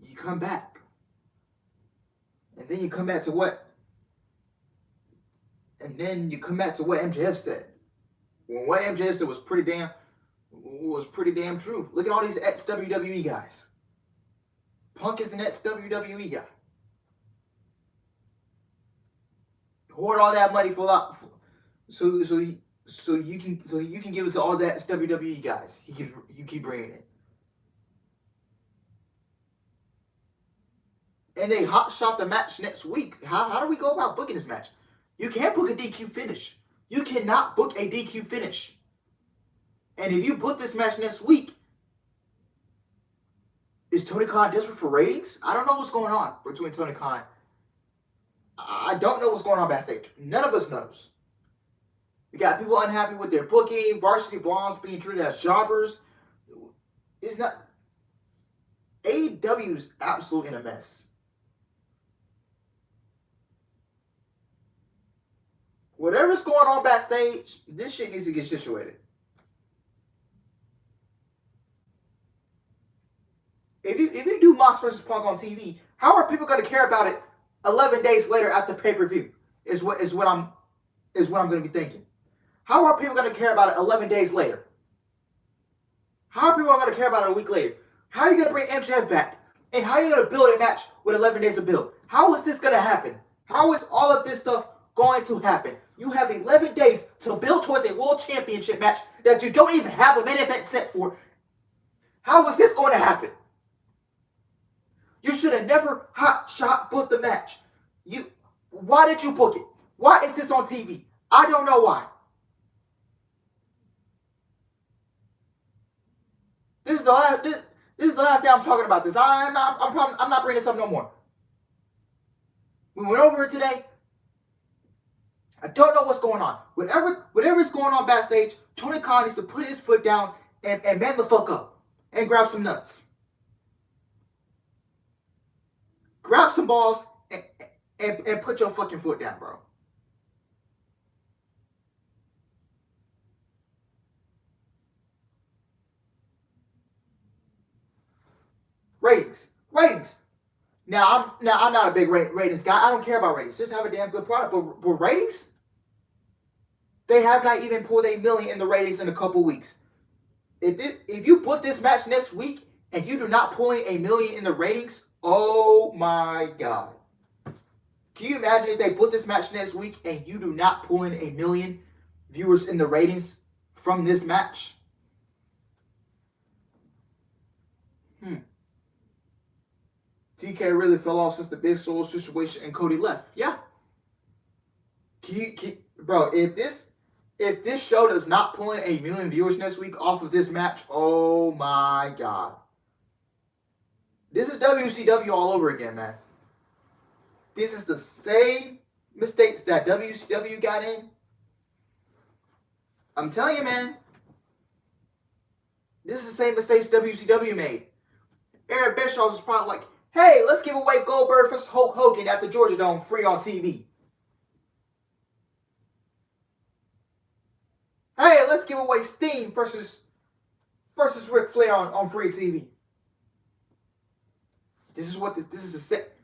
You come back. And then you come back to what And then you come back to what MJF said. When what MJF said was pretty damn true. Look at all these ex-WWE guys. Punk is an ex-WWE guy. Hoard all that money so you can give it to all that WWE guys. You keep bringing it. And they hot shot the match next week. How do we go about booking this match? You can't book a DQ finish. You cannot book a DQ finish. And if you book this match next week, is Tony Khan desperate for ratings? I don't know what's going on between Tony Khan. I don't know what's going on backstage. None of us knows. We got people unhappy with their booking, Varsity Blondes being treated as jobbers. It's not. AEW is absolutely in a mess. Whatever's going on backstage, this shit needs to get situated. If you do Mox versus Punk on TV, how are people going to care about it 11 days later at the pay-per-view? Is what I'm going to be thinking. How are people going to care about it 11 days later? How are people going to care about it a week later? How are you going to bring MJF back? And how are you going to build a match with 11 days of build? How is this going to happen? How is all of this stuff going to happen? You have 11 days to build towards a world championship match that you don't even have a main event set for. How is this going to happen? You should have never hot shot booked the match. Why did you book it? Why is this on TV? I don't know why. This is the last. This is the last day I'm talking about this. I'm not bringing this up no more. We went over it today. I don't know what's going on. Whatever is going on backstage, Tony Khan needs to put his foot down and man the fuck up and grab some nuts. Grab some balls and put your fucking foot down, bro. Ratings. Now I'm not a big ratings guy. I don't care about ratings. Just have a damn good product. But ratings? They have not even pulled 1 million in the ratings in a couple weeks. If you put this match next week and you do not pull in 1 million in the ratings, oh my God. Can you imagine if they put this match next week and you do not pull in 1 million viewers in the ratings from this match? TK really fell off since the Big Soul situation and Cody left. Yeah. Bro, if this show does not pull in 1 million viewers next week off of this match, oh my God. This is WCW all over again, man. This is the same mistakes that WCW got in. I'm telling you, man. This is the same mistakes WCW made. Eric Bischoff was probably like, hey, let's give away Goldberg versus Hulk Hogan at the Georgia Dome free on TV. Hey, let's give away Sting versus Ric Flair on free TV. This is the set.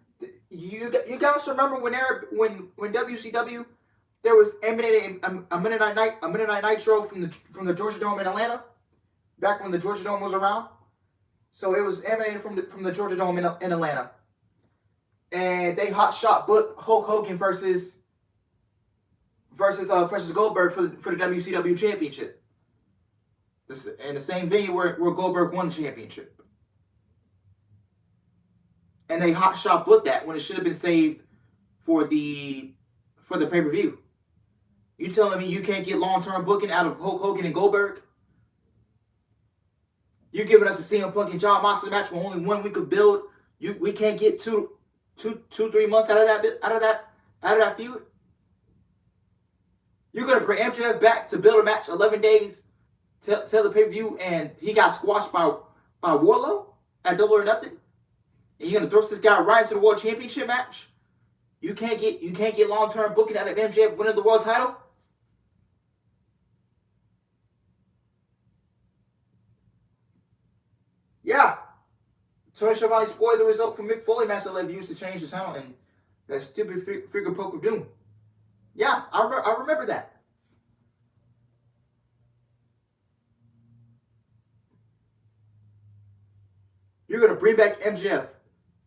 You guys remember when WCW there was emanating a Monday Night Nitro from the Georgia Dome in Atlanta, back when the Georgia Dome was around. So it was emanated from the Georgia Dome in Atlanta, and they hot shot booked Hulk Hogan versus Goldberg for the WCW championship. This is in the same venue where Goldberg won the championship. And they hot shot booked that when it should have been saved for the pay-per-view. You telling me you can't get long-term booking out of Hulk Hogan and Goldberg? You're giving us a CM Punk and John Moxley match with only 1 week of build. We can't get 3 months out of that feud. You're gonna bring MJF back to build a match 11 days till the pay-per-view, and he got squashed by Wardlow at Double or Nothing. And you're gonna thrust this guy right into the World Championship match? You can't get long-term booking out of MJF winning the world title? Yeah. Tony Schiavone spoiled the result from Mick Foley match that led viewers to change the channel, and that stupid figure poke of doom. Yeah, I remember that. You're going to bring back MJF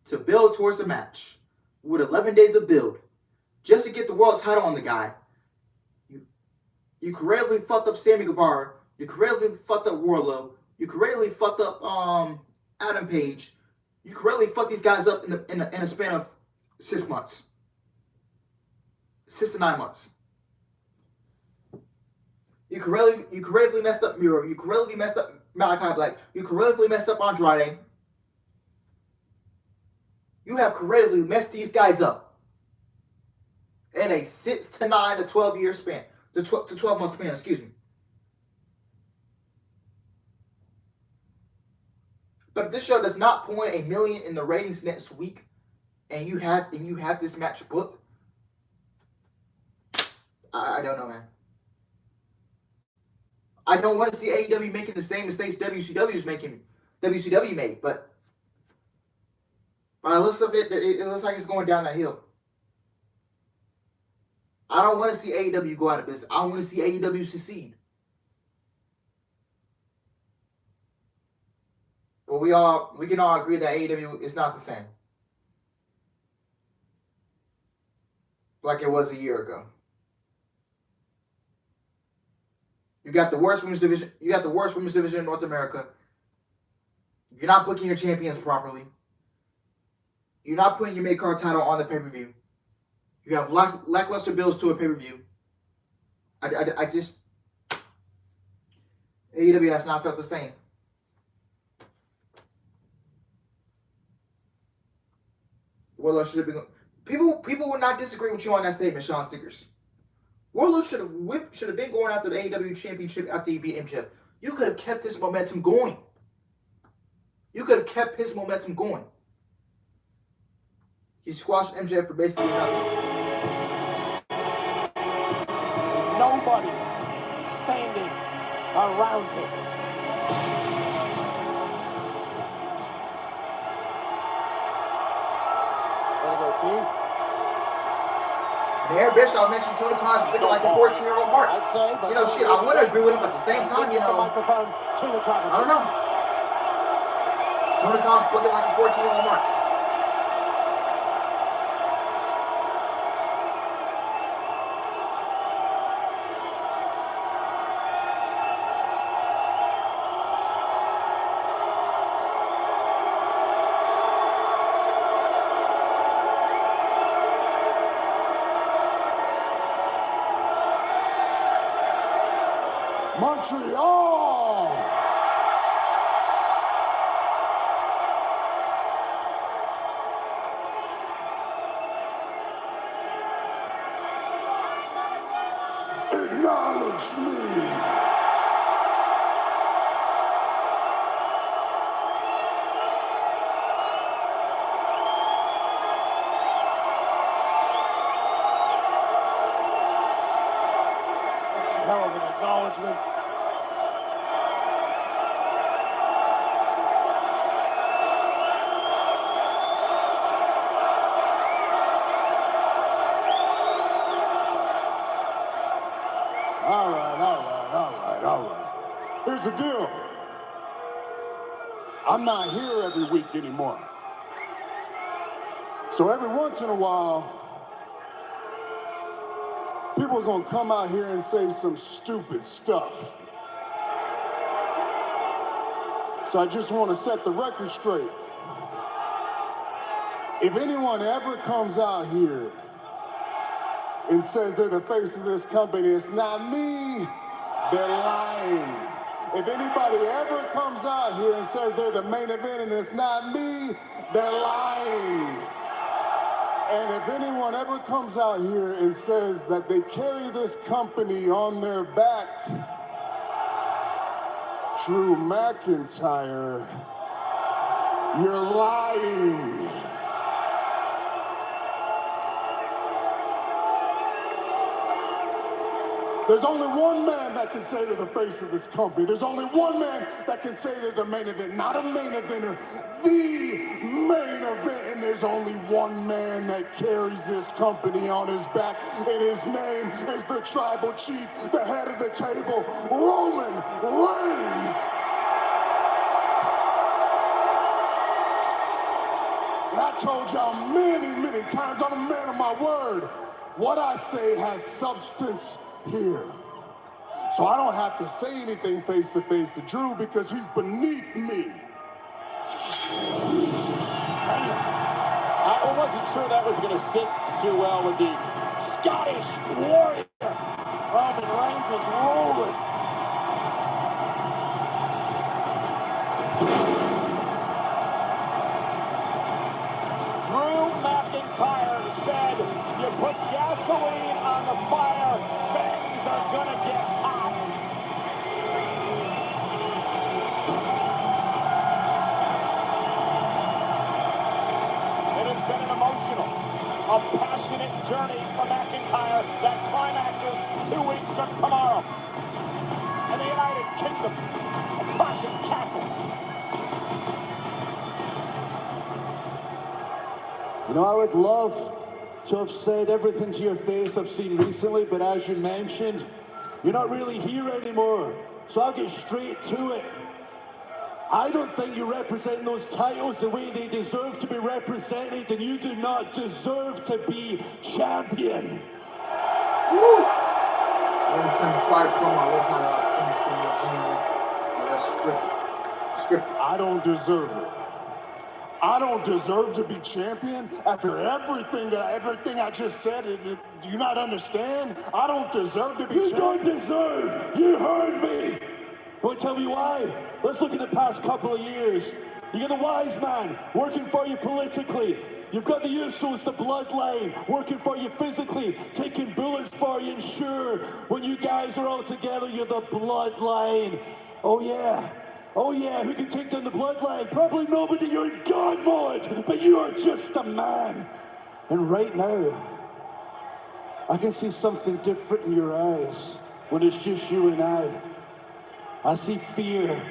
to build towards a match with 11 days of build just to get the world title on the guy. You creatively fucked up Sammy Guevara. You creatively fucked up Wardlow. You creatively fucked up Adam Page. You creatively fucked these guys up in a span of 6 months. 6 to 9 months. You creatively messed up Miro. You creatively messed up Malachi Black. You creatively messed up Andrade. You have creatively messed these guys up in a 6 to 9 to 12 year span. To 12 month span, excuse me. But if this show does not point $1 million in the ratings next week, and you have this match booked, I don't know, man. I don't want to see AEW making the same mistakes WCW made, but by the looks of it, it looks like it's going down that hill. I don't want to see AEW go out of business. I want to see AEW succeed. But we can all agree that AEW is not the same like it was a year ago. You got the worst women's division. You got the worst women's division in North America. You're not booking your champions properly. You're not putting your mid-card title on the pay-per-view. You have lackluster builds to a pay-per-view. I just... AEW has not felt the same. Wardlow should have been... People would not disagree with you on that statement, Sean Stickers. Wardlow should have been going after the AEW Championship after he beat MJF. You could have kept his momentum going. You could have kept his momentum going. He squashed MJF for basically nothing. Nobody standing around him. Way to go, team. And Aaron Bischoff mentioned Tony Khan's looking like a 14-year-old Mark. I'd say, but shit, I want to agree with him, but at the same time, the microphone to the tribal. I don't know. Tony Khan's looking like a 14-year-old Mark. Montreal! Acknowledge me! That's a hell of an acknowledgement. All right. Here's the deal. I'm not here every week anymore. So every once in a while, people are gonna come out here and say some stupid stuff. So I just want to set the record straight. If anyone ever comes out here and says they're the face of this company, it's not me, they're lying. If anybody ever comes out here and says they're the main event and it's not me, they're lying. And if anyone ever comes out here and says that they carry this company on their back, Drew McIntyre, you're lying. There's only one man that can say they're the face of this company. There's only one man that can say they're the main event, not a main eventer, the main event. And there's only one man that carries this company on his back, and his name is the tribal chief, the head of the table, Roman Reigns. I told y'all many, many times, I'm a man of my word. What I say has substance here. So I don't have to say anything face to face to Drew because he's beneath me. I wasn't sure that was going to sit too well with the Scottish Warrior. Roman Reigns was rolling. Drew McIntyre said, you put gasoline on the fire, things are going to get hot. It has been an emotional, a passionate journey for McIntyre that climaxes 2 weeks from tomorrow. In the United Kingdom, a clashing castle. You know, I would love to have said everything to your face I've seen recently, but as you mentioned, you're not really here anymore. So I'll get straight to it. I don't think you represent those titles the way they deserve to be represented, and you do not deserve to be champion. Woo! When it comes to fire promo, I love how that's scripted. I don't deserve it. I don't deserve to be champion after everything I just said. Do you not understand? I don't deserve to be champion. You don't deserve. You heard me. Want to tell me why? Let's look at the past couple of years. You got the wise man working for you politically. You've got the Usos, the Bloodline, working for you physically, taking bullets for you, and sure, when you guys are all together, you're the Bloodline. Oh yeah, who can take down the Bloodline? Probably nobody, you're in God mode, but you are just a man. And right now, I can see something different in your eyes when it's just you and I. I see fear.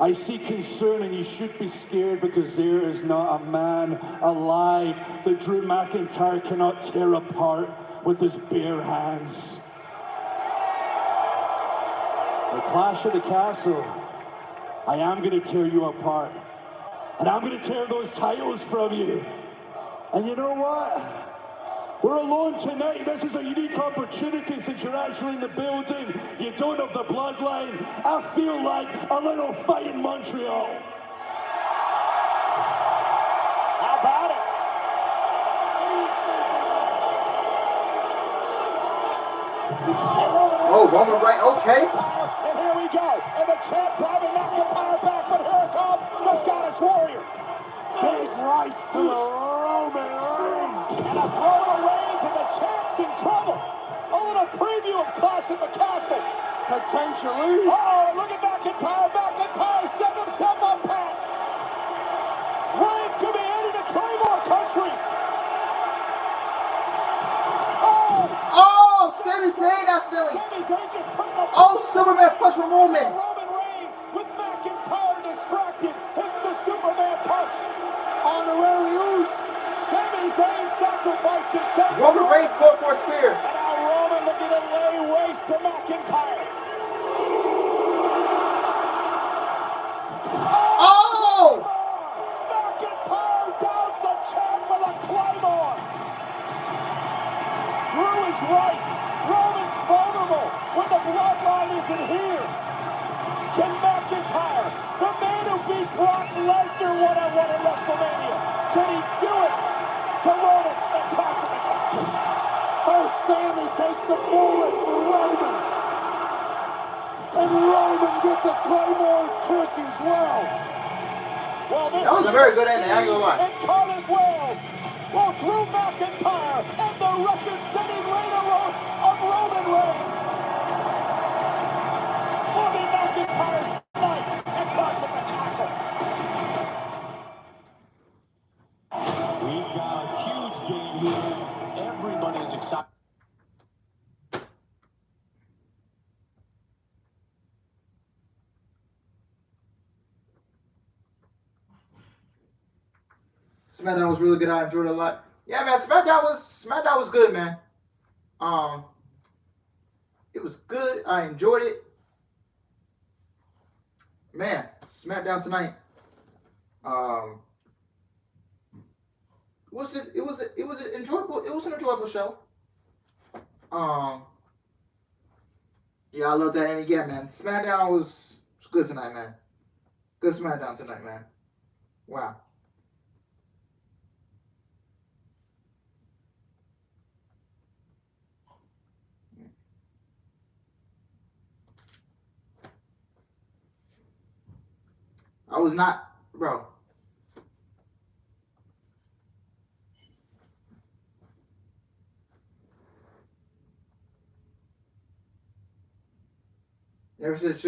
I see concern, and you should be scared because there is not a man alive that Drew McIntyre cannot tear apart with his bare hands. The Clash of the Castle, I am going to tear you apart. And I'm going to tear those titles from you. And you know what? We're alone tonight. This is a unique opportunity since you're actually in the building. You don't have the Bloodline. I feel like a little fight in Montreal. How about it? Oh, Roman Reigns, okay. And here we go. And the champ driving McIntyre back, but here comes the Scottish Warrior. Big rights to the Roman Reigns. And a throw to Reigns, and the champ's in trouble. A little preview of Clash at the Castle. Potentially. Oh, look at McIntyre. McIntyre set himself up pat. Reigns could be heading to Claymore country. Oh, Sami Zayn, that's Philly. Sami Zayn just putting up. Oh, Superman punch from Roman. Roman Reigns with McIntyre distracted hits the Superman punch. Honorary use. Sami Zayn sacrificed himself. Roman Reigns fought for a spear. And now Roman looking to lay waste to McIntyre. Oh! McIntyre downs the champ with a Claymore. Drew is right. Roman's vulnerable when the Bloodline isn't here. Can McIntyre, the man who beat Brock Lesnar one-on-one at WrestleMania, can he do it to Roman and Clash of the Castle? Oh, Sami takes the bullet for Roman. And Roman gets a Claymore kick as well. Well, this that was a very good ending, I ain't gonna lie. In Cardiff, Wales, well, Drew McIntyre and the record-setting reign of Roman Reigns. Bobby McIntyre's night at Clash of the Castle. We've got a huge game here. Everybody is excited. SmackDown was really good. I enjoyed it a lot. Yeah, man, SmackDown was good, man. It was good. I enjoyed it. Man, SmackDown tonight. It was an enjoyable show. Yeah, I love that. And yeah, man, SmackDown was good tonight, man. Good SmackDown tonight, man. Wow. I was not, bro. Never said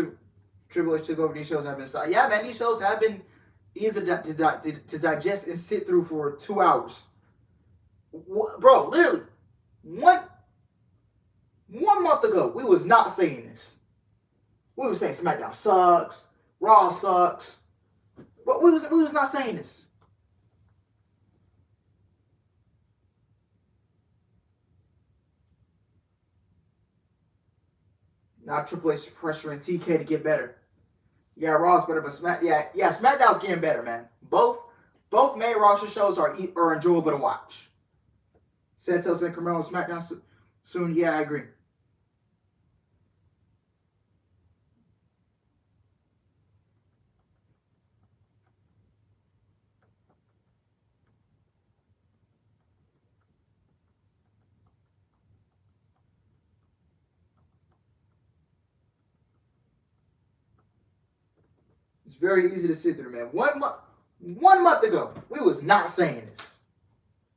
Triple H took over. These shows have been, yeah, man. These shows have been easy to digest and sit through for 2 hours, bro. Literally, one month ago, we was not saying this. We were saying SmackDown sucks, Raw sucks, but we was not saying this. Now Triple H pressuring TK to get better. Yeah, Raw's better, but SmackDown's getting better, man. Both main roster shows are enjoyable to watch. Santos and Carmelo SmackDown soon. Yeah, I agree. It's very easy to sit through, man. 1 month ago, we was not saying this.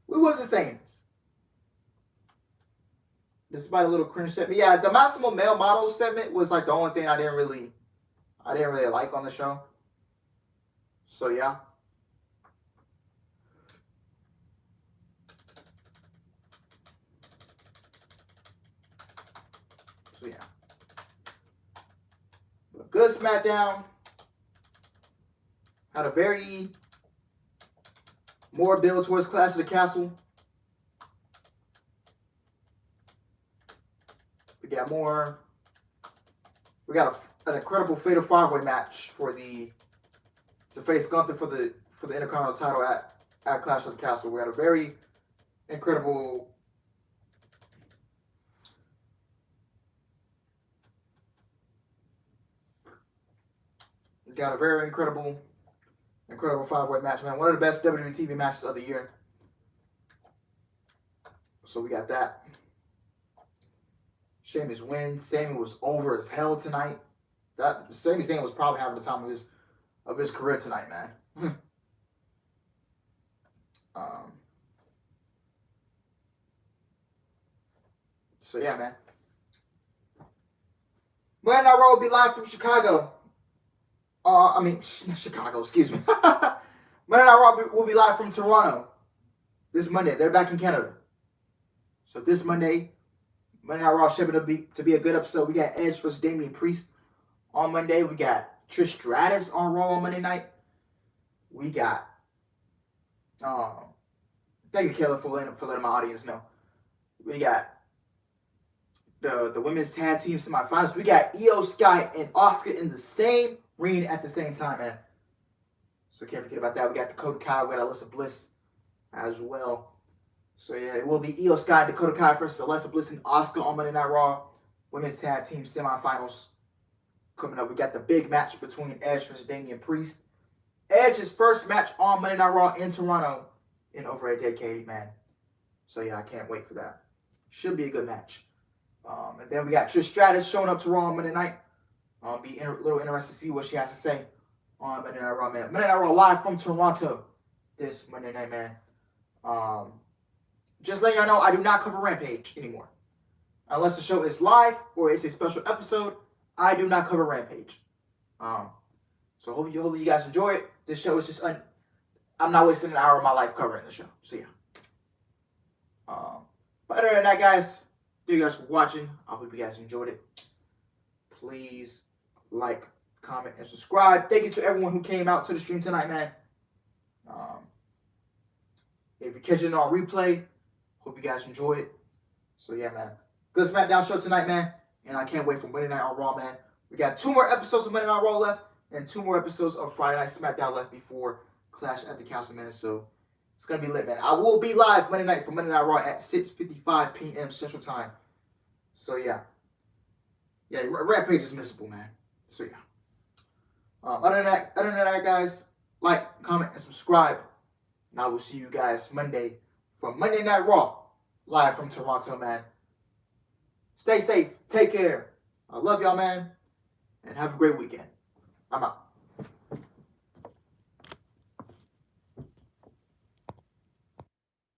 We wasn't saying this. Despite a little cringe segment. Yeah, the Massimo Male Model segment was like the only thing I didn't really like on the show. So yeah. Good SmackDown. Had a very more build towards Clash of the Castle. We got more. We got an incredible Fatal 5-Way match to face Gunther for the Intercontinental title at Clash of the Castle. We had a very incredible. We got a very incredible 5-way match, man. One of the best WWE TV matches of the year. So we got that. Sheamus wins. Sami was over as hell tonight. Sami Zayn was probably having the time of his career tonight, man. So yeah, man. Monday Night Raw will be live from Chicago. Chicago, excuse me. Monday Night Raw will be live from Toronto this Monday. They're back in Canada. So this Monday, Monday Night Raw shaping to be a good episode. We got Edge versus Damian Priest on Monday. We got Trish Stratus on Raw on Monday night. We got thank you, Kayla, for letting my audience know. We got the women's tag team semifinals. We got Io Sky and Asuka in the same ring at the same time, man. So can't forget about that. We got Dakota Kai, we got Alexa Bliss as well. So yeah, it will be Io Sky, Dakota Kai versus Alexa Bliss and Asuka on Monday Night Raw. Women's tag team semifinals coming up. We got the big match between Edge versus Damian Priest. Edge's first match on Monday Night Raw in Toronto in over a decade, man. So yeah, I can't wait for that. Should be a good match. And then we got Trish Stratus showing up to Raw on Monday night. Be a little interested to see what she has to say on Monday Night Raw, man. Monday Night Raw live from Toronto this Monday night, man. Just letting y'all know, I do not cover Rampage anymore. Unless the show is live or it's a special episode, I do not cover Rampage. So hopefully you guys enjoy it. This show is just I'm not wasting an hour of my life covering the show. So yeah. But other than that, guys, thank you guys for watching. I hope you guys enjoyed it. Please like, comment, and subscribe. Thank you to everyone who came out to the stream tonight, man. If you're catching it on replay, hope you guys enjoy it. So yeah, man. Good SmackDown show tonight, man. And I can't wait for Monday Night on Raw, man. We got 2 more episodes of Monday Night Raw left and 2 more episodes of Friday Night SmackDown left before Clash at the Castle, man. So it's going to be lit, man. I will be live Monday night for Monday Night Raw at 6:55 p.m. Central Time. So yeah. Yeah, Rampage is missable, man. So yeah. Other than that, guys, like, comment, and subscribe. And I will see you guys Monday for Monday Night Raw, live from Toronto, man. Stay safe. Take care. I love y'all, man. And have a great weekend. I'm out.